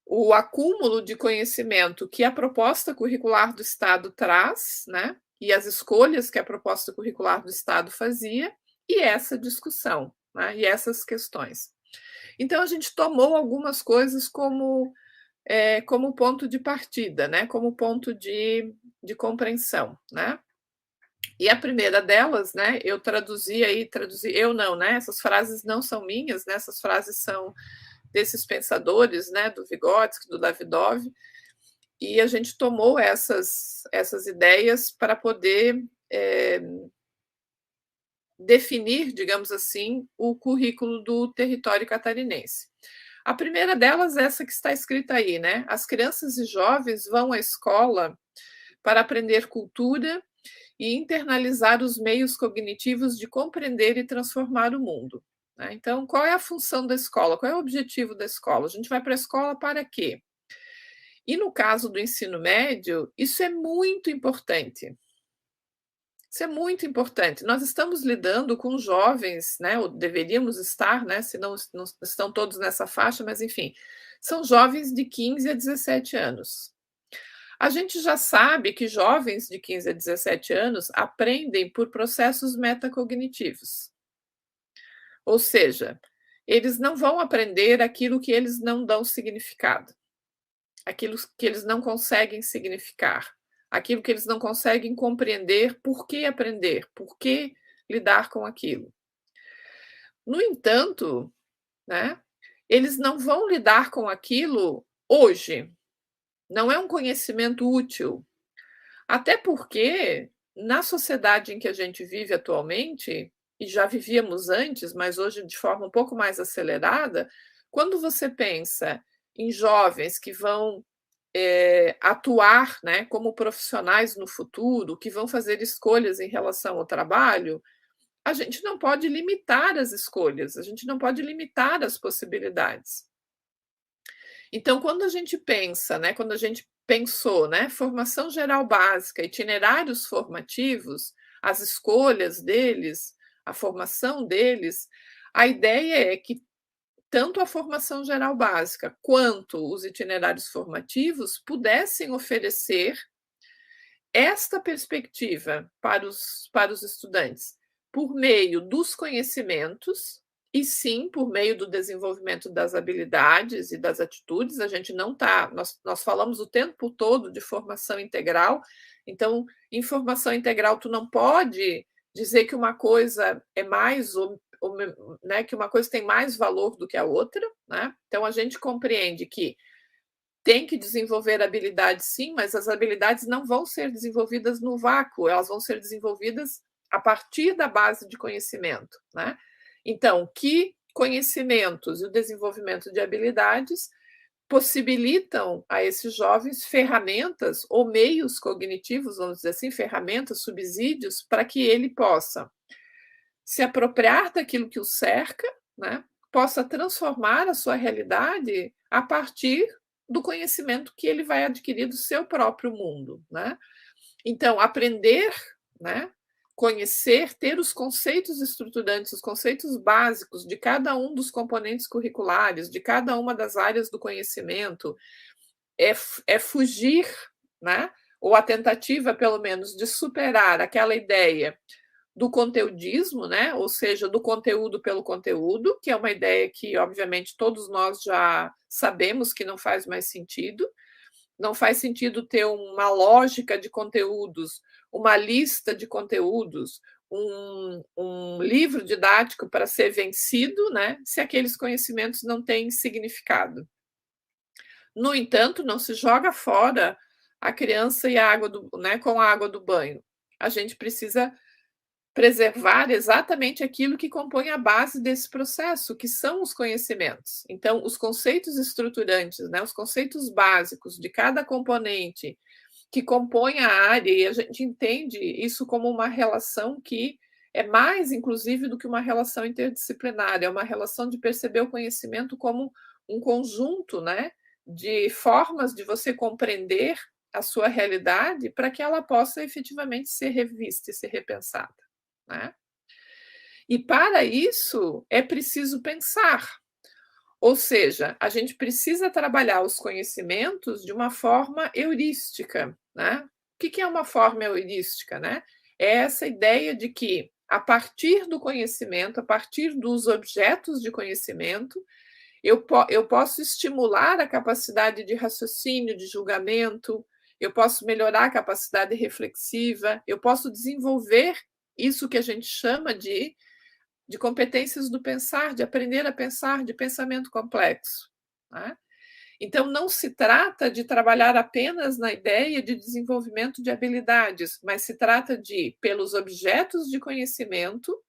o acúmulo de conhecimento que a proposta curricular do Estado traz, né, e as escolhas que a proposta curricular do Estado fazia, e essa discussão, né, e essas questões. Então, a gente tomou algumas coisas como como ponto de partida, né, como ponto de compreensão, né. E a primeira delas, né, eu traduzi eu não, né, essas frases não são minhas, né, essas frases são desses pensadores, né, do Vygotsky, do Davidov, e a gente tomou essas ideias para poder, definir, digamos assim, o currículo do território catarinense. A primeira delas é essa que está escrita aí, né, as crianças e jovens vão à escola para aprender cultura e internalizar os meios cognitivos de compreender e transformar o mundo, né. Então, qual é a função da escola? Qual é o objetivo da escola? A gente vai para a escola para quê? E no caso do ensino médio, isso é muito importante. Isso é muito importante. Nós estamos lidando com jovens, né, ou deveríamos estar, né, se não estão todos nessa faixa, mas enfim, são jovens de 15 a 17 anos. A gente já sabe que jovens de 15 a 17 anos aprendem por processos metacognitivos. Ou seja, eles não vão aprender aquilo que eles não dão significado, aquilo que eles não conseguem significar, aquilo que eles não conseguem compreender por que aprender, por que lidar com aquilo. No entanto, né, eles não vão lidar com aquilo hoje, não é um conhecimento útil. Até porque, na sociedade em que a gente vive atualmente, e já vivíamos antes, mas hoje de forma um pouco mais acelerada, quando você pensa em jovens que vão, atuar, né, como profissionais no futuro, que vão fazer escolhas em relação ao trabalho, a gente não pode limitar as escolhas, a gente não pode limitar as possibilidades. Então, quando a gente pensa, né, quando a gente pensou, né, formação geral básica, itinerários formativos, as escolhas deles, a formação deles, a ideia é que tanto a formação geral básica quanto os itinerários formativos pudessem oferecer esta perspectiva para os estudantes, por meio dos conhecimentos, e sim por meio do desenvolvimento das habilidades e das atitudes. A gente não está. Nós falamos o tempo todo de formação integral, então, em formação integral, tu não pode dizer que uma coisa é mais ou né, que uma coisa tem mais valor do que a outra, né? Então, a gente compreende que tem que desenvolver habilidades sim, mas as habilidades não vão ser desenvolvidas no vácuo, elas vão ser desenvolvidas a partir da base de conhecimento, né. Então, que conhecimentos e o desenvolvimento de habilidades possibilitam a esses jovens ferramentas ou meios cognitivos, vamos dizer assim, ferramentas, subsídios, para que ele possa se apropriar daquilo que o cerca, né, possa transformar a sua realidade a partir do conhecimento que ele vai adquirir do seu próprio mundo, né. Então aprender, né, conhecer, ter os conceitos estruturantes, os conceitos básicos de cada um dos componentes curriculares, de cada uma das áreas do conhecimento, é fugir, né, ou a tentativa pelo menos de superar aquela ideia do conteudismo, né, ou seja, do conteúdo pelo conteúdo, que é uma ideia que, obviamente, todos nós já sabemos que não faz mais sentido. Não faz sentido ter uma lógica de conteúdos, uma lista de conteúdos, um livro didático para ser vencido, né, se aqueles conhecimentos não têm significado. No entanto, não se joga fora a criança e a água do, né, com a água do banho. A gente precisa preservar exatamente aquilo que compõe a base desse processo, que são os conhecimentos. Então, os conceitos estruturantes, né, os conceitos básicos de cada componente que compõe a área, e a gente entende isso como uma relação que é mais, inclusive, do que uma relação interdisciplinar, é uma relação de perceber o conhecimento como um conjunto, né, de formas de você compreender a sua realidade para que ela possa efetivamente ser revista e ser repensada, né? E para isso é preciso pensar, ou seja, a gente precisa trabalhar os conhecimentos de uma forma heurística, né? O que é uma forma heurística, né? É essa ideia de que, a partir do conhecimento, a partir dos objetos de conhecimento, Eu posso estimular a capacidade de raciocínio, de julgamento, eu posso melhorar a capacidade reflexiva, eu posso desenvolver isso que a gente chama de competências do pensar, de aprender a pensar, de pensamento complexo, né? Então, não se trata de trabalhar apenas na ideia de desenvolvimento de habilidades, mas se trata de, pelos objetos de conhecimento,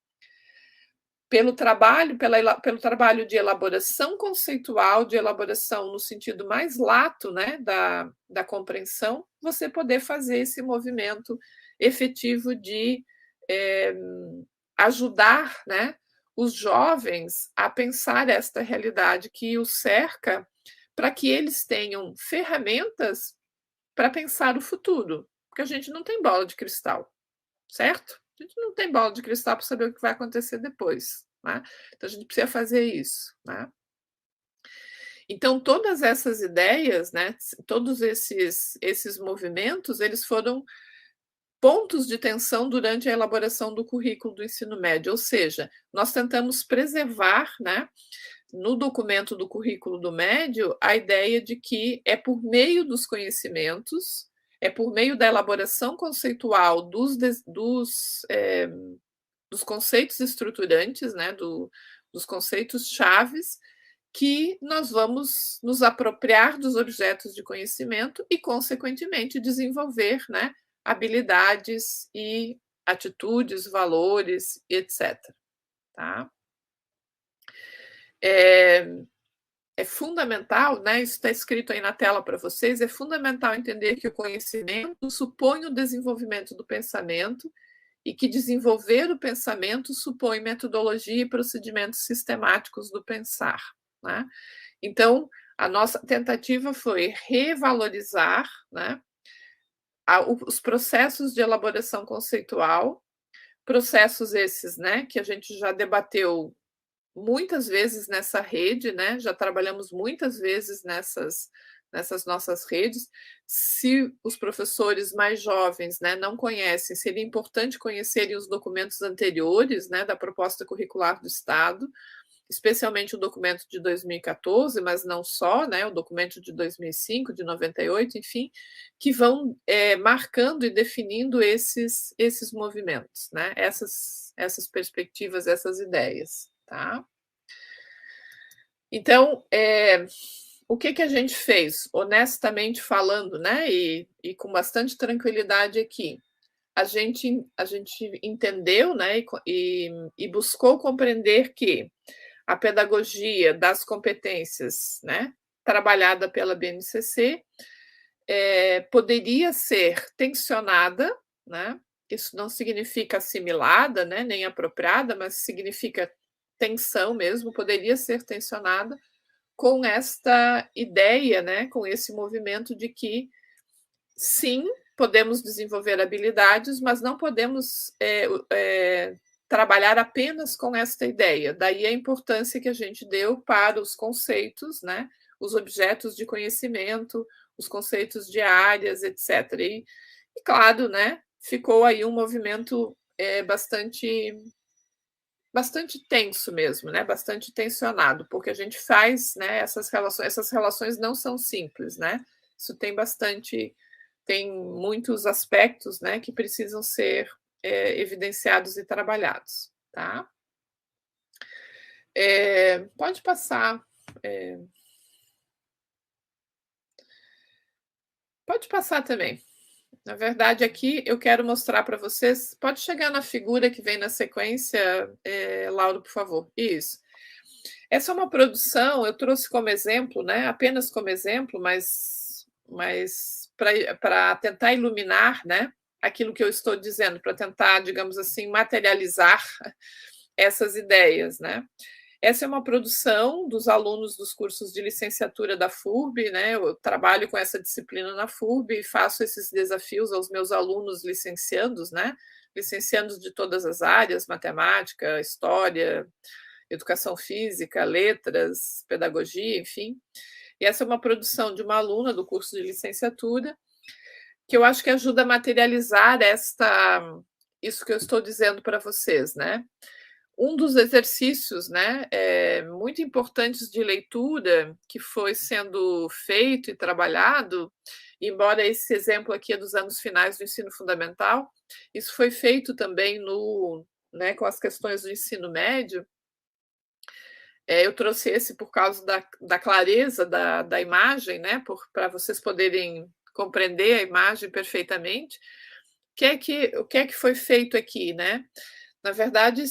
pelo trabalho de elaboração conceitual, de elaboração no sentido mais lato, né, da compreensão, você poder fazer esse movimento efetivo de é, ajudar, né, os jovens a pensar esta realidade que os cerca, para que eles tenham ferramentas para pensar o futuro, porque a gente não tem bola de cristal, certo? A gente não tem bola de cristal para saber o que vai acontecer depois, né? Então a gente precisa fazer isso, né? Então todas essas ideias, né, todos esses movimentos, eles foram pontos de tensão durante a elaboração do currículo do ensino médio, ou seja, nós tentamos preservar, né, no documento do currículo do médio, a ideia de que é por meio dos conhecimentos, é por meio da elaboração conceitual dos conceitos estruturantes, né, dos conceitos chaves, que nós vamos nos apropriar dos objetos de conhecimento e, consequentemente, desenvolver, né, habilidades e atitudes, valores, etc. Tá? É fundamental, né? Isso está escrito aí na tela para vocês. É fundamental entender que o conhecimento supõe o desenvolvimento do pensamento e que desenvolver o pensamento supõe metodologia e procedimentos sistemáticos do pensar, né? Então, a nossa tentativa foi revalorizar, né, os processos de elaboração conceitual, processos esses, né, que a gente já debateu muitas vezes nessa rede, né? Já trabalhamos muitas vezes nessas nossas redes. Se os professores mais jovens, né, não conhecem, seria importante conhecerem os documentos anteriores, né, da proposta curricular do Estado, especialmente o documento de 2014, mas não só, né, o documento de 2005, de 98, enfim, que vão marcando e definindo esses movimentos, né, essas perspectivas, essas ideias. Tá? Então, o que a gente fez, honestamente falando, né, e com bastante tranquilidade aqui, a gente entendeu, né, e buscou compreender que a pedagogia das competências, né, trabalhada pela BNCC, poderia ser tensionada, né, isso não significa assimilada, né, nem apropriada, mas significa tensão mesmo, poderia ser tensionada com esta ideia, né, com esse movimento de que, sim, podemos desenvolver habilidades, mas não podemos trabalhar apenas com esta ideia. Daí a importância que a gente deu para os conceitos, né, os objetos de conhecimento, os conceitos de áreas, etc. E claro, né, ficou aí um movimento bastante tenso mesmo, né? Bastante tensionado, porque a gente faz, né, essas relações não são simples, né? Isso tem muitos aspectos, né, que precisam ser evidenciados e trabalhados, tá? Pode passar. Pode passar também. Na verdade, aqui eu quero mostrar para vocês. Pode chegar na figura que vem na sequência, Lauro, por favor. Isso. Essa é uma produção, eu trouxe como exemplo, né, apenas como exemplo, mas para tentar iluminar, né, aquilo que eu estou dizendo, para tentar, digamos assim, materializar essas ideias, né? Essa é uma produção dos alunos dos cursos de licenciatura da FURB, né? Eu trabalho com essa disciplina na FURB e faço esses desafios aos meus alunos licenciandos, né? Licenciandos de todas as áreas, matemática, história, educação física, letras, pedagogia, enfim. E essa é uma produção de uma aluna do curso de licenciatura, que eu acho que ajuda a materializar isso que eu estou dizendo para vocês, né? Um dos exercícios, né, muito importantes de leitura que foi sendo feito e trabalhado, embora esse exemplo aqui é dos anos finais do ensino fundamental, isso foi feito também no né, com as questões do ensino médio. Eu trouxe esse por causa da clareza da imagem, né, para vocês poderem compreender a imagem perfeitamente. O que é que foi feito aqui, né? Na verdade,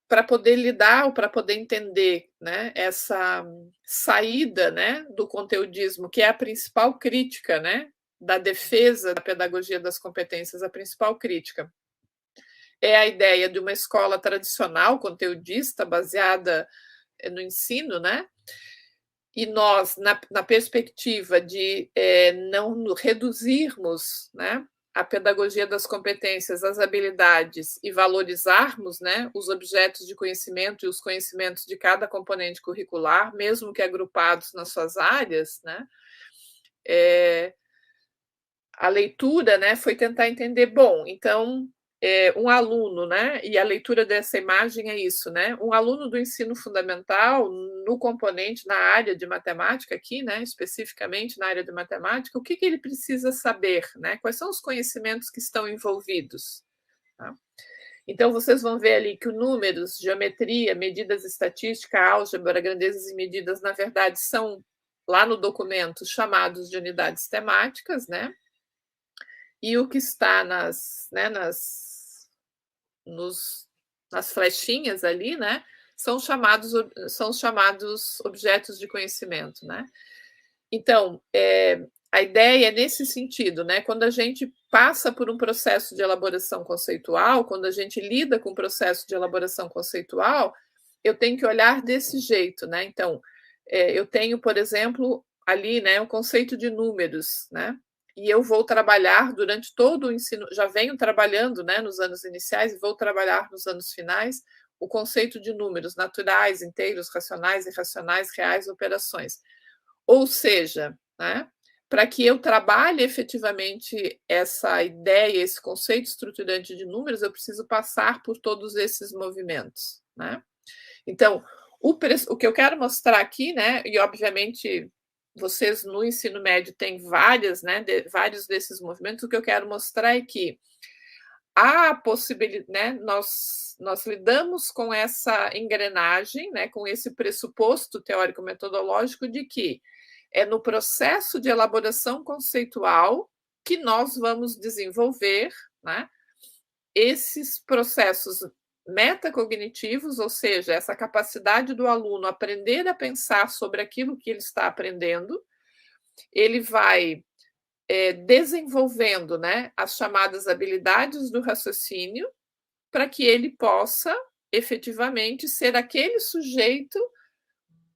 para poder lidar ou para poder entender, né, essa saída, né, do conteudismo, que é a principal crítica, né, da defesa da pedagogia das competências, a principal crítica é a ideia de uma escola tradicional, conteudista, baseada no ensino, né? E nós, na perspectiva de não reduzirmos, né, a pedagogia das competências, as habilidades e valorizarmos, né, os objetos de conhecimento e os conhecimentos de cada componente curricular, mesmo que agrupados nas suas áreas, né, a leitura, né, foi tentar entender, bom, então, um aluno, né, e a leitura dessa imagem é isso, né, um aluno do ensino fundamental, no componente, na área de matemática aqui, né, especificamente na área de matemática, o que ele precisa saber, né, quais são os conhecimentos que estão envolvidos, tá? Então, vocês vão ver ali que o números, geometria, medidas estatísticas, álgebra, grandezas e medidas, na verdade, são, lá no documento, chamados de unidades temáticas, né, e o que está né, nos, nas flechinhas ali, né, são chamados objetos de conhecimento, né? Então, a ideia é nesse sentido, né? Quando a gente passa por um processo de elaboração conceitual, quando a gente lida com o processo de elaboração conceitual, eu tenho que olhar desse jeito, né? Então, eu tenho, por exemplo, ali, né, o conceito de números, né? E eu vou trabalhar durante todo o ensino, já venho trabalhando, né, nos anos iniciais e vou trabalhar nos anos finais o conceito de números naturais, inteiros, racionais, irracionais, reais, operações. Ou seja, né, para que eu trabalhe efetivamente essa ideia, esse conceito estruturante de números, eu preciso passar por todos esses movimentos, né? Então, o que eu quero mostrar aqui, né, e obviamente vocês no ensino médio têm várias, né, vários desses movimentos, o que eu quero mostrar é que há a possibilidade, né, nós lidamos com essa engrenagem, né, com esse pressuposto teórico-metodológico de que é no processo de elaboração conceitual que nós vamos desenvolver, né, esses processos metacognitivos, ou seja, essa capacidade do aluno aprender a pensar sobre aquilo que ele está aprendendo, ele vai desenvolvendo, né, as chamadas habilidades do raciocínio, para que ele possa efetivamente ser aquele sujeito,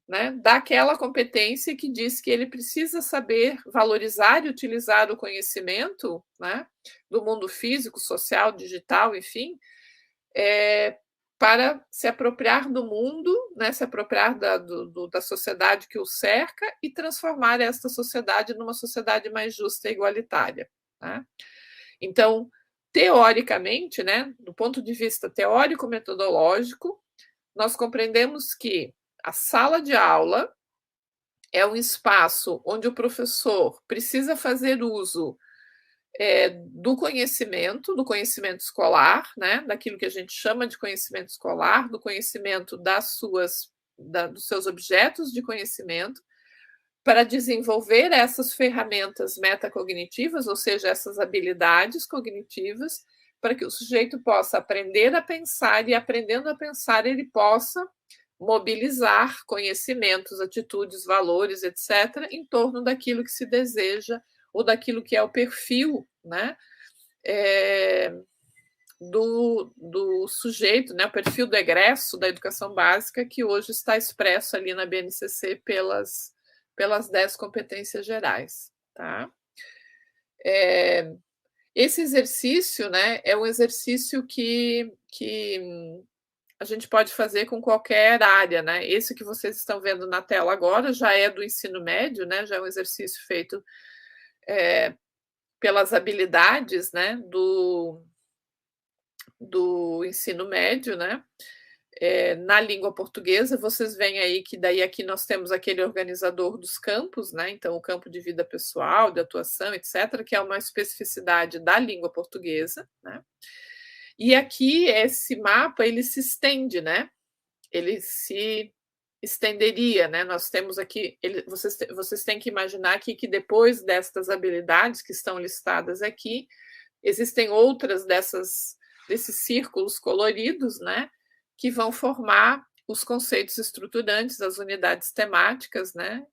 né, daquela competência que diz que ele precisa saber valorizar e utilizar o conhecimento, né, do mundo físico, social, digital, enfim, para se apropriar do mundo, né, se apropriar da sociedade que o cerca e transformar esta sociedade numa sociedade mais justa e igualitária, né? Então, teoricamente, né, do ponto de vista teórico-metodológico, nós compreendemos que a sala de aula é um espaço onde o professor precisa fazer uso do conhecimento escolar, né, daquilo que a gente chama de conhecimento escolar, do conhecimento dos seus objetos de conhecimento, para desenvolver essas ferramentas metacognitivas, ou seja, essas habilidades cognitivas, para que o sujeito possa aprender a pensar e, aprendendo a pensar, ele possa mobilizar conhecimentos, atitudes, valores, etc., em torno daquilo que se deseja ou daquilo que é o perfil, né, do sujeito, né, o perfil do egresso da educação básica, que hoje está expresso ali na BNCC pelas 10 competências gerais. Tá? Esse exercício, né, é um exercício que a gente pode fazer com qualquer área, né? Esse que vocês estão vendo na tela agora já é do ensino médio, né? Já é um exercício feito pelas habilidades, né, do ensino médio, né? na língua portuguesa, vocês veem aí que daí aqui nós temos aquele organizador dos campos, né? Então, o campo de vida pessoal, de atuação, etc., que é uma especificidade da língua portuguesa, né? E aqui esse mapa ele se estende, né? Ele se estenderia, né? Nós temos aqui, vocês têm que imaginar aqui que depois destas habilidades que estão listadas aqui, existem outras desses círculos coloridos, né? Que vão formar os conceitos estruturantes, as unidades temáticas, né?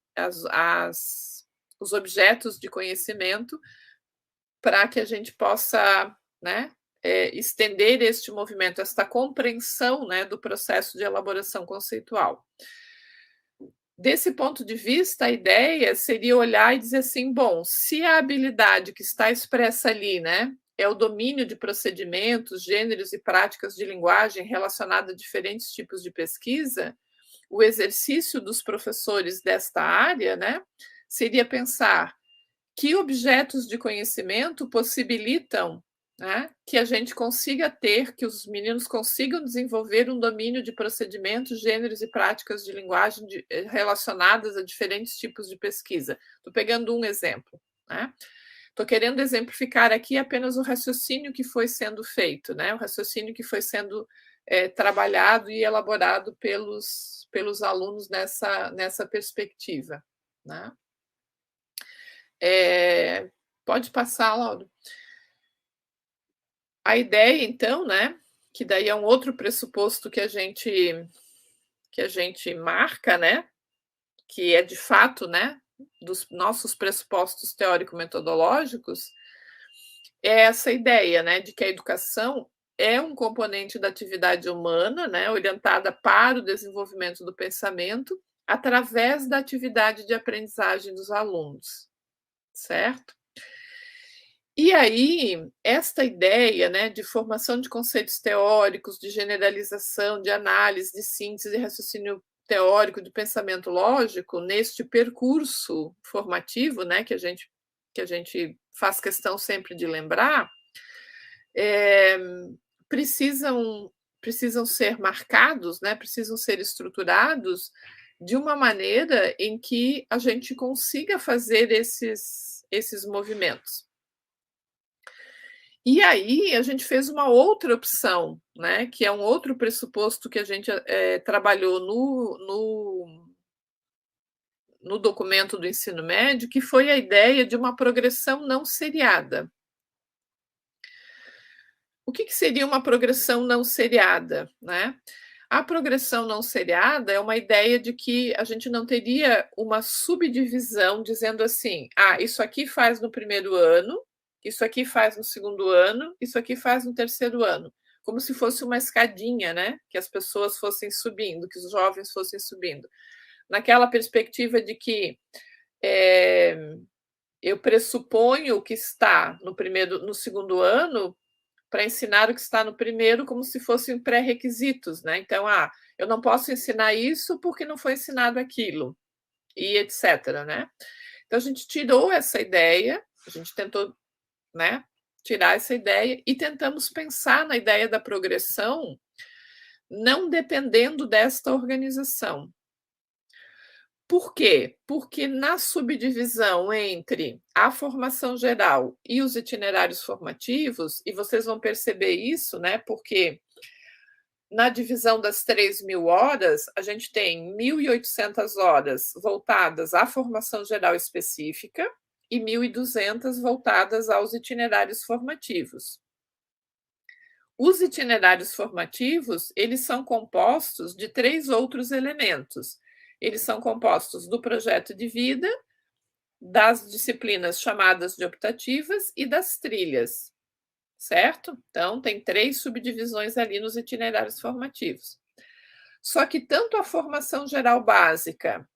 Os objetos de conhecimento, para que a gente possa, né? Estender este movimento, esta compreensão, né, do processo de elaboração conceitual. Desse ponto de vista, a ideia seria olhar e dizer assim, bom, se a habilidade que está expressa ali, né, é o domínio de procedimentos, gêneros e práticas de linguagem relacionada a diferentes tipos de pesquisa, o exercício dos professores desta área, né, seria pensar que objetos de conhecimento possibilitam, né, que a gente consiga ter, que os meninos consigam desenvolver um domínio de procedimentos, gêneros e práticas de linguagem relacionadas a diferentes tipos de pesquisa. Estou pegando um exemplo, né? Estou querendo exemplificar aqui apenas o raciocínio que foi sendo feito, né? O raciocínio que foi sendo trabalhado e elaborado pelos alunos nessa perspectiva, né? Pode passar, Laura. A ideia, então, né, que daí é um outro pressuposto que a gente marca, né, que é de fato, né, dos nossos pressupostos teórico-metodológicos, é essa ideia, né, de que a educação é um componente da atividade humana, né, orientada para o desenvolvimento do pensamento através da atividade de aprendizagem dos alunos, certo? E aí, esta ideia, né, de formação de conceitos teóricos, de generalização, de análise, de síntese, de raciocínio teórico, de pensamento lógico, neste percurso formativo, né, que a gente faz questão sempre de lembrar, é, precisam ser marcados, né, precisam ser estruturados de uma maneira em que a gente consiga fazer esses movimentos. E aí a gente fez uma outra opção, né, que é um outro pressuposto que a gente trabalhou no documento do ensino médio, que foi a ideia de uma progressão não seriada. O que seria uma progressão não seriada, né? A progressão não seriada é uma ideia de que a gente não teria uma subdivisão dizendo assim, isso aqui faz no primeiro ano, isso aqui faz no segundo ano, isso aqui faz no terceiro ano, como se fosse uma escadinha, né? Que as pessoas fossem subindo, que os jovens fossem subindo. Naquela perspectiva de que eu pressuponho o que está no segundo ano para ensinar o que está no primeiro como se fossem pré-requisitos, né? Então, eu não posso ensinar isso porque não foi ensinado aquilo, e etc, né? Então, a gente tirou essa ideia, a gente tentou, né, tirar essa ideia e tentamos pensar na ideia da progressão não dependendo desta organização. Por quê? Porque na subdivisão entre a formação geral e os itinerários formativos, e vocês vão perceber isso, né? Porque na divisão das 3.000 horas, a gente tem 1.800 horas voltadas à formação geral específica e 1.200 voltadas aos itinerários formativos. Os itinerários formativos, eles são compostos de 3 outros elementos. Eles são compostos do projeto de vida, das disciplinas chamadas de optativas e das trilhas, certo? Então, tem 3 subdivisões ali nos itinerários formativos. Só que tanto a formação geral básica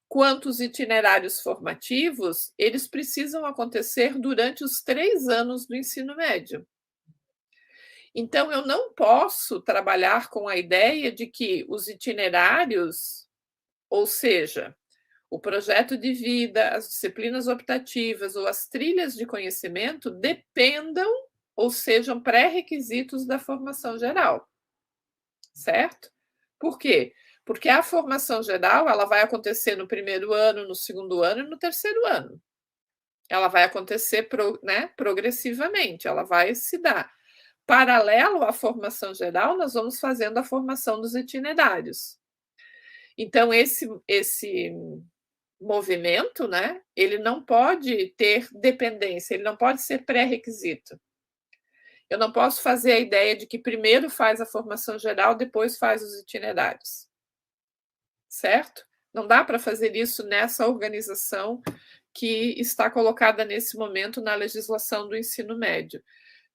quanto os itinerários formativos, eles precisam acontecer durante os 3 anos do ensino médio. Então, eu não posso trabalhar com a ideia de que os itinerários, ou seja, o projeto de vida, as disciplinas optativas ou as trilhas de conhecimento dependam ou sejam pré-requisitos da formação geral, certo? Por quê? Porque a formação geral, ela vai acontecer no primeiro ano, no segundo ano e no terceiro ano. Ela vai acontecer progressivamente, ela vai se dar. Paralelo à formação geral, nós vamos fazendo a formação dos itinerários. Então, esse movimento, né, ele não pode ter dependência, ele não pode ser pré-requisito. Eu não posso fazer a ideia de que primeiro faz a formação geral, depois faz os itinerários. Certo? Não dá para fazer isso nessa organização que está colocada nesse momento na legislação do ensino médio.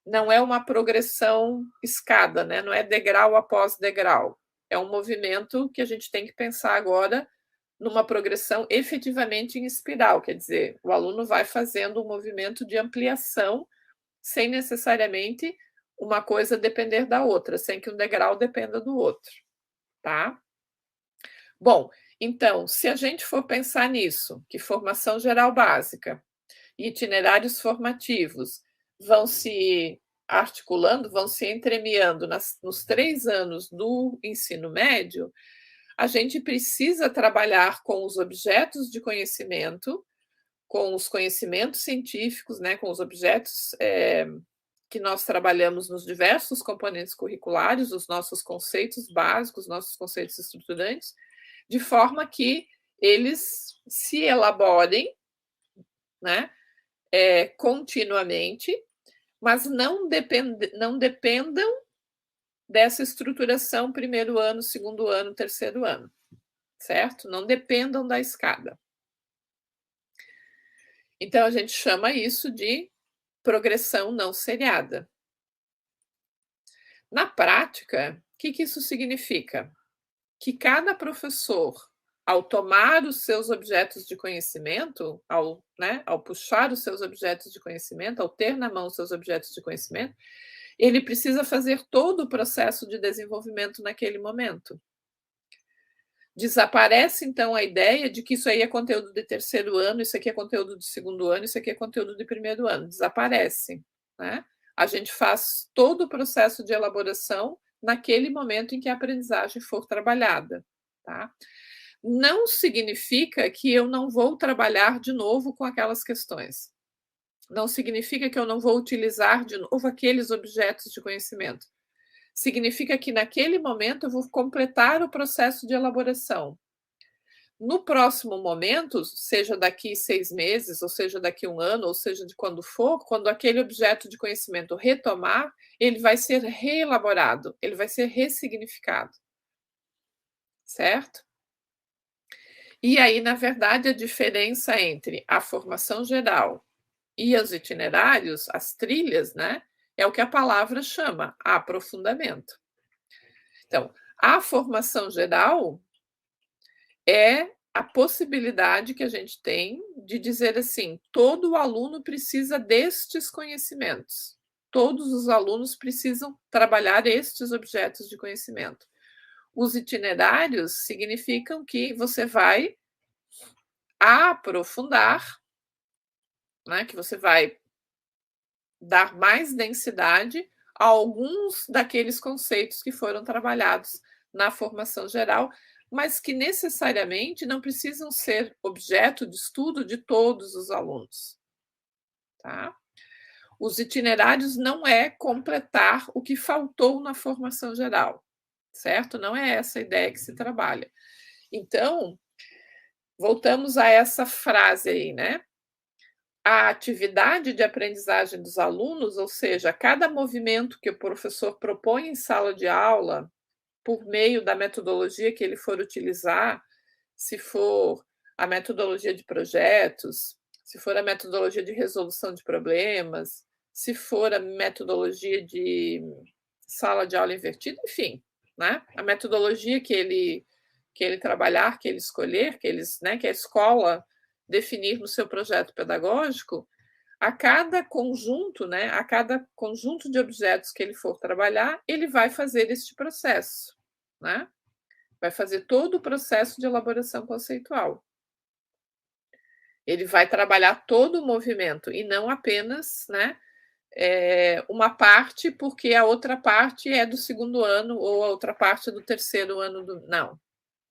Não é uma progressão escada, né? Não é degrau após degrau. É um movimento que a gente tem que pensar agora numa progressão efetivamente em espiral, quer dizer, o aluno vai fazendo um movimento de ampliação sem necessariamente uma coisa depender da outra, sem que um degrau dependa do outro, tá? Bom, então, se a gente for pensar nisso, que formação geral básica e itinerários formativos vão se articulando, vão se entremeando nos 3 anos do ensino médio, a gente precisa trabalhar com os objetos de conhecimento, com os conhecimentos científicos, né, com os objetos que nós trabalhamos nos diversos componentes curriculares, os nossos conceitos básicos, nossos conceitos estruturantes, de forma que eles se elaborem, né, continuamente, mas não dependam dessa estruturação primeiro ano, segundo ano, terceiro ano, certo? Não dependam da escada. Então, a gente chama isso de progressão não seriada. Na prática, o que isso significa? Que cada professor, ao tomar os seus objetos de conhecimento, ao puxar os seus objetos de conhecimento, ao ter na mão os seus objetos de conhecimento, ele precisa fazer todo o processo de desenvolvimento naquele momento. Desaparece, então, a ideia de que isso aí é conteúdo de terceiro ano, isso aqui é conteúdo de segundo ano, isso aqui é conteúdo de primeiro ano. Desaparece, né? A gente faz todo o processo de elaboração naquele momento em que a aprendizagem for trabalhada, tá? Não significa que eu não vou trabalhar de novo com aquelas questões. Não significa que eu não vou utilizar de novo aqueles objetos de conhecimento. Significa que naquele momento eu vou completar o processo de elaboração. No próximo momento, seja daqui 6 meses, ou seja daqui 1 ano, ou seja de quando for, quando aquele objeto de conhecimento retomar, ele vai ser reelaborado, ele vai ser ressignificado. Certo? E aí, na verdade, a diferença entre a formação geral e os itinerários, as trilhas, né, é o que a palavra chama, aprofundamento. Então, a formação geral é a possibilidade que a gente tem de dizer assim: todo aluno precisa destes conhecimentos, todos os alunos precisam trabalhar estes objetos de conhecimento. Os itinerários significam que você vai aprofundar, né, que você vai dar mais densidade a alguns daqueles conceitos que foram trabalhados na formação geral, mas que necessariamente não precisam ser objeto de estudo de todos os alunos. Tá? Os itinerários não é completar o que faltou na formação geral, certo? Não é essa a ideia que se trabalha. Então, voltamos a essa frase aí, né? A atividade de aprendizagem dos alunos, ou seja, cada movimento que o professor propõe em sala de aula, por meio da metodologia que ele for utilizar, se for a metodologia de projetos, se for a metodologia de resolução de problemas, se for a metodologia de sala de aula invertida, enfim, né? A metodologia que ele trabalhar, que ele escolher, que a escola definir no seu projeto pedagógico, a cada conjunto, né, a cada conjunto de objetos que ele for trabalhar, ele vai fazer este processo, né? Vai fazer todo o processo de elaboração conceitual. Ele vai trabalhar todo o movimento e não apenas, né, uma parte, porque a outra parte é do segundo ano ou a outra parte é do terceiro ano do não,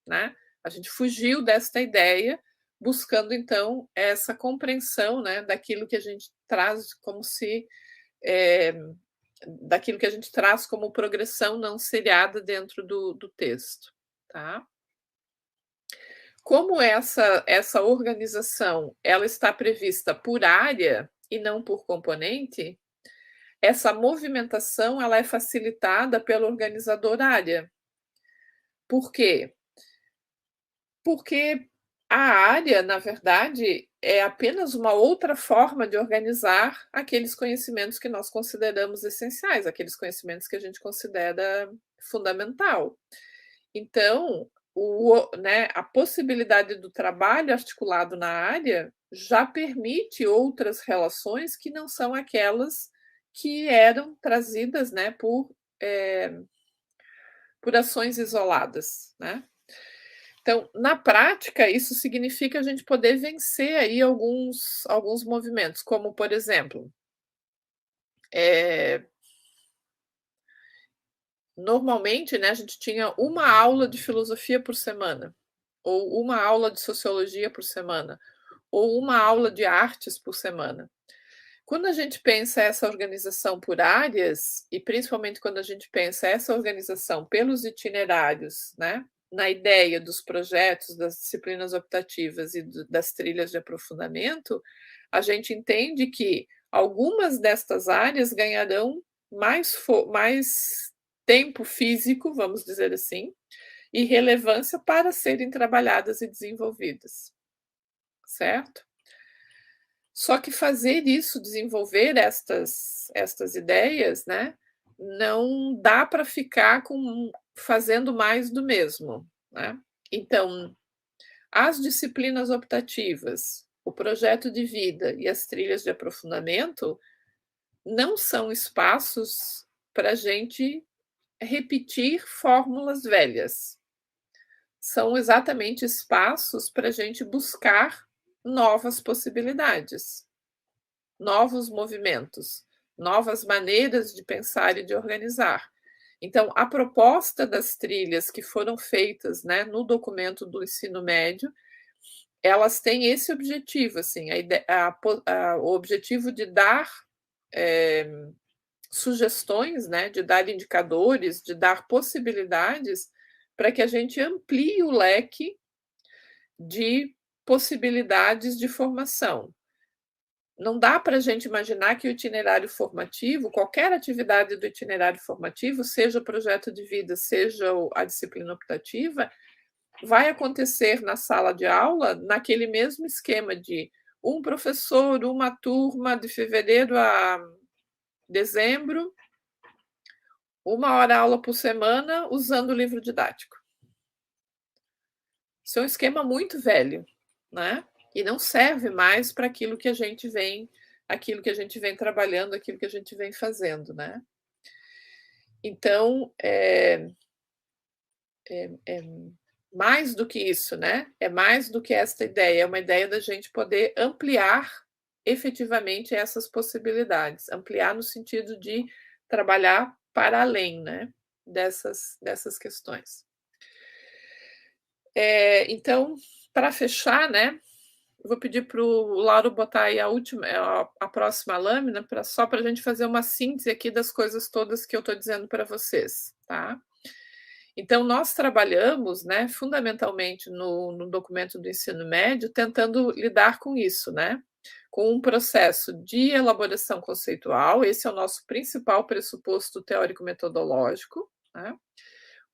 né. A gente fugiu desta ideia, buscando então essa compreensão, né, daquilo que a gente traz como se, eh, daquilo que a gente traz como progressão não seriada dentro do texto, tá. Como essa organização, ela está prevista por área e não por componente, essa movimentação ela é facilitada pelo organizador área. Por quê? Porque a área, na verdade, é apenas uma outra forma de organizar aqueles conhecimentos que nós consideramos essenciais, aqueles conhecimentos que a gente considera fundamental. Então, né, a possibilidade do trabalho articulado na área já permite outras relações que não são aquelas que eram trazidas, né, por ações isoladas, né. Então, na prática, isso significa a gente poder vencer aí alguns movimentos, como por exemplo, eh, normalmente, né, a gente tinha uma aula de filosofia por semana, ou uma aula de sociologia por semana, ou uma aula de artes por semana. Quando a gente pensa essa organização por áreas, e principalmente quando a gente pensa essa organização pelos itinerários, né, na ideia dos projetos, das disciplinas optativas e das trilhas de aprofundamento, a gente entende que algumas destas áreas ganharão mais tempo físico, vamos dizer assim, e relevância para serem trabalhadas e desenvolvidas, certo? Só que fazer isso, desenvolver estas ideias, né, não dá para ficar fazendo mais do mesmo, né. Então, as disciplinas optativas, o projeto de vida e as trilhas de aprofundamento não são espaços para a gente repetir fórmulas velhas. São exatamente espaços para a gente buscar novas possibilidades. Novos movimentos, novas maneiras de pensar e de organizar. Então, a proposta das trilhas que foram feitas, né, no documento do ensino médio, elas têm esse objetivo, assim, o objetivo de dar eh, sugestões, né, de dar indicadores, de dar possibilidades para que a gente amplie o leque de possibilidades de formação. Não dá para a gente imaginar que o itinerário formativo, qualquer atividade do itinerário formativo, seja o projeto de vida, seja a disciplina optativa, vai acontecer na sala de aula naquele mesmo esquema de um professor, uma turma de fevereiro a dezembro, 1 hora aula por semana usando o livro didático. Isso é um esquema muito velho, né, e não serve mais para aquilo que a gente vem trabalhando, aquilo que a gente vem fazendo, né. Então, é mais do que isso, né, é mais do que esta ideia, é uma ideia da gente poder ampliar efetivamente essas possibilidades, ampliar no sentido de trabalhar para além, né, dessas questões. Então, para fechar, né, eu vou pedir para o Lauro botar aí a próxima lâmina só para a gente fazer uma síntese aqui das coisas todas que eu estou dizendo para vocês, tá. Então nós trabalhamos, né, fundamentalmente no documento do ensino médio, tentando lidar com isso, né, com um processo de elaboração conceitual, esse é o nosso principal pressuposto teórico-metodológico, né,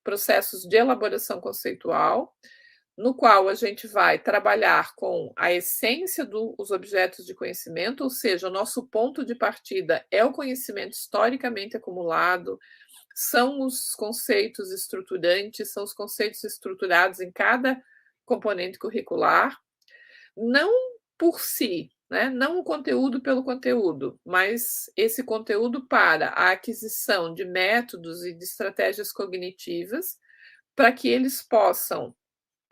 processos de elaboração conceitual, no qual a gente vai trabalhar com a essência dos objetos de conhecimento, ou seja, o nosso ponto de partida é o conhecimento historicamente acumulado, são os conceitos estruturantes, são os conceitos estruturados em cada componente curricular, não por si, né, não o conteúdo pelo conteúdo, mas esse conteúdo para a aquisição de métodos e de estratégias cognitivas, para que eles possam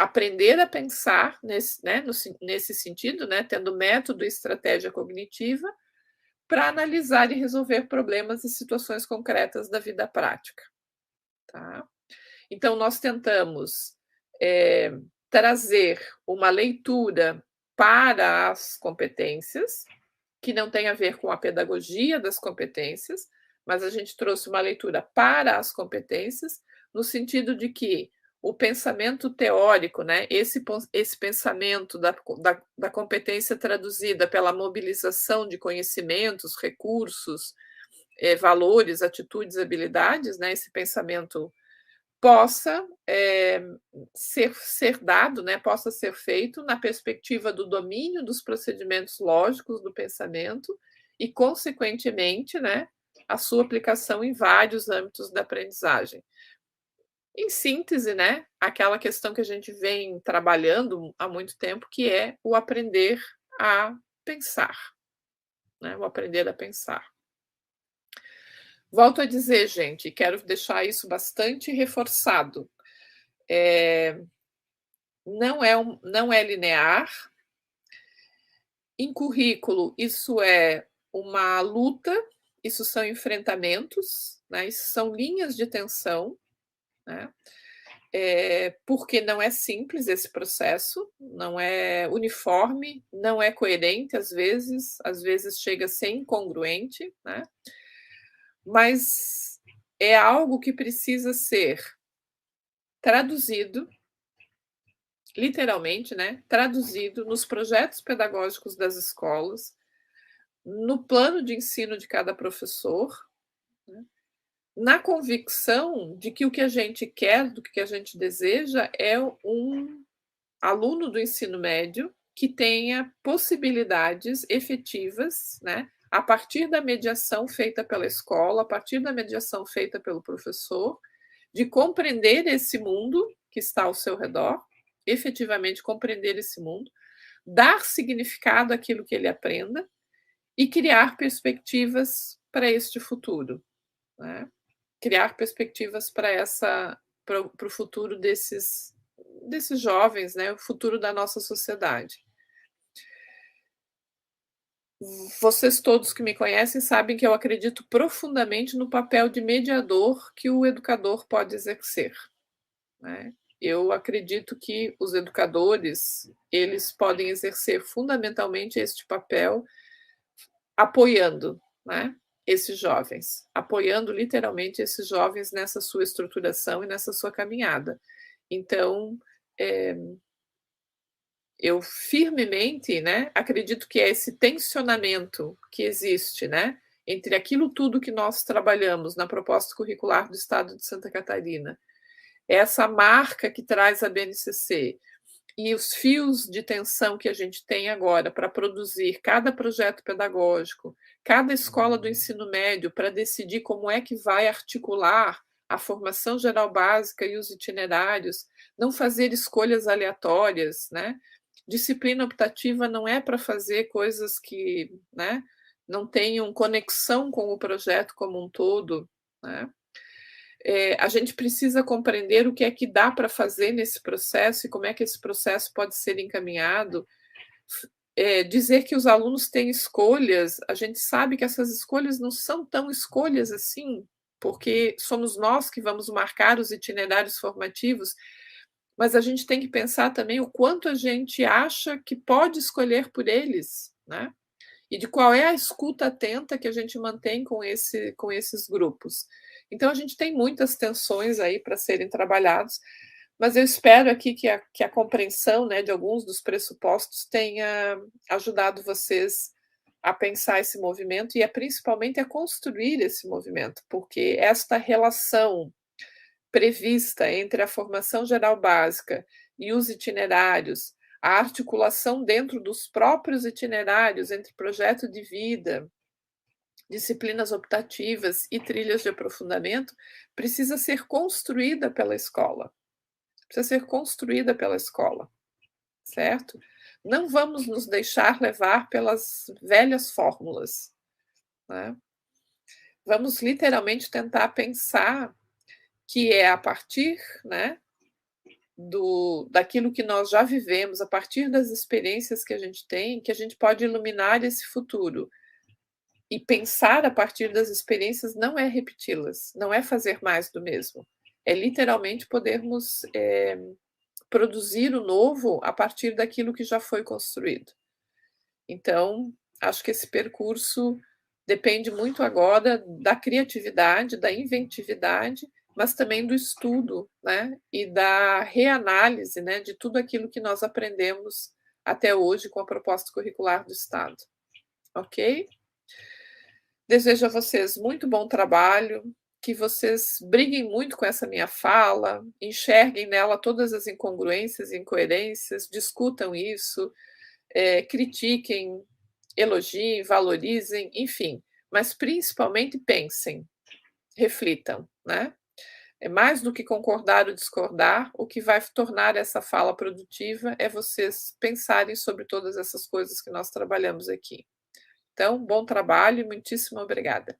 aprender a pensar nesse sentido, né, tendo método e estratégia cognitiva, para analisar e resolver problemas e situações concretas da vida prática, tá. Então nós tentamos, trazer uma leitura para as competências, que não tem a ver com a pedagogia das competências, mas a gente trouxe uma leitura para as competências, no sentido de que o pensamento teórico, né, esse pensamento da competência traduzida pela mobilização de conhecimentos, recursos, valores, atitudes, habilidades, né, esse pensamento possa ser dado, né, possa ser feito na perspectiva do domínio dos procedimentos lógicos do pensamento e, consequentemente, né, a sua aplicação em vários âmbitos da aprendizagem. Em síntese, né, aquela questão que a gente vem trabalhando há muito tempo, que é o aprender a pensar, né, o aprender a pensar. Volto a dizer, gente, quero deixar isso bastante reforçado. Não é linear. Em currículo, isso é uma luta, isso são enfrentamentos, né, isso são linhas de tensão, né, porque não é simples esse processo, não é uniforme, não é coerente às vezes chega a ser incongruente, né, mas é algo que precisa ser traduzido, literalmente, né, traduzido nos projetos pedagógicos das escolas, no plano de ensino de cada professor, né, na convicção de que o que a gente quer, do que a gente deseja, é um aluno do ensino médio que tenha possibilidades efetivas, né, a partir da mediação feita pela escola, a partir da mediação feita pelo professor, de compreender esse mundo que está ao seu redor, efetivamente compreender esse mundo, dar significado àquilo que ele aprenda e criar perspectivas para este futuro, né? Criar perspectivas para o futuro desses jovens, né? O futuro da nossa sociedade. Vocês todos que me conhecem sabem que eu acredito profundamente no papel de mediador que o educador pode exercer, né? Eu acredito que os educadores, eles podem exercer fundamentalmente este papel apoiando, né, esses jovens, apoiando literalmente esses jovens nessa sua estruturação e nessa sua caminhada. Então, eu firmemente, né, acredito que é esse tensionamento que existe, né, entre aquilo tudo que nós trabalhamos na proposta curricular do Estado de Santa Catarina, essa marca que traz a BNCC e os fios de tensão que a gente tem agora para produzir cada projeto pedagógico, cada escola do ensino médio para decidir como é que vai articular a formação geral básica e os itinerários, não fazer escolhas aleatórias, né? Disciplina optativa não é para fazer coisas que, né, não tenham conexão com o projeto como um todo, né? A gente precisa compreender o que é que dá para fazer nesse processo e como é que esse processo pode ser encaminhado. Dizer que os alunos têm escolhas, a gente sabe que essas escolhas não são tão escolhas assim, porque somos nós que vamos marcar os itinerários formativos, mas a gente tem que pensar também o quanto a gente acha que pode escolher por eles, né? E de qual é a escuta atenta que a gente mantém com esses grupos. Então a gente tem muitas tensões aí para serem trabalhados, mas eu espero aqui que a compreensão, né, de alguns dos pressupostos tenha ajudado vocês a pensar esse movimento e principalmente a construir esse movimento, porque esta relação prevista entre a formação geral básica e os itinerários, a articulação dentro dos próprios itinerários entre projeto de vida, disciplinas optativas e trilhas de aprofundamento, precisa ser construída pela escola. Precisa ser construída pela escola, certo? Não vamos nos deixar levar pelas velhas fórmulas, né? Vamos literalmente tentar pensar que é a partir, né, daquilo que nós já vivemos, a partir das experiências que a gente tem, que a gente pode iluminar esse futuro. E pensar a partir das experiências não é repeti-las, não é fazer mais do mesmo, é literalmente podermos, produzir o novo a partir daquilo que já foi construído. Então, acho que esse percurso depende muito agora da criatividade, da inventividade, mas também do estudo, né, e da reanálise, né, de tudo aquilo que nós aprendemos até hoje com a proposta curricular do Estado, ok? Desejo a vocês muito bom trabalho, que vocês briguem muito com essa minha fala, enxerguem nela todas as incongruências e incoerências, discutam isso, critiquem, elogiem, valorizem, enfim, mas principalmente pensem, reflitam, né. É mais do que concordar ou discordar, o que vai tornar essa fala produtiva é vocês pensarem sobre todas essas coisas que nós trabalhamos aqui. Então, bom trabalho e muitíssimo obrigada.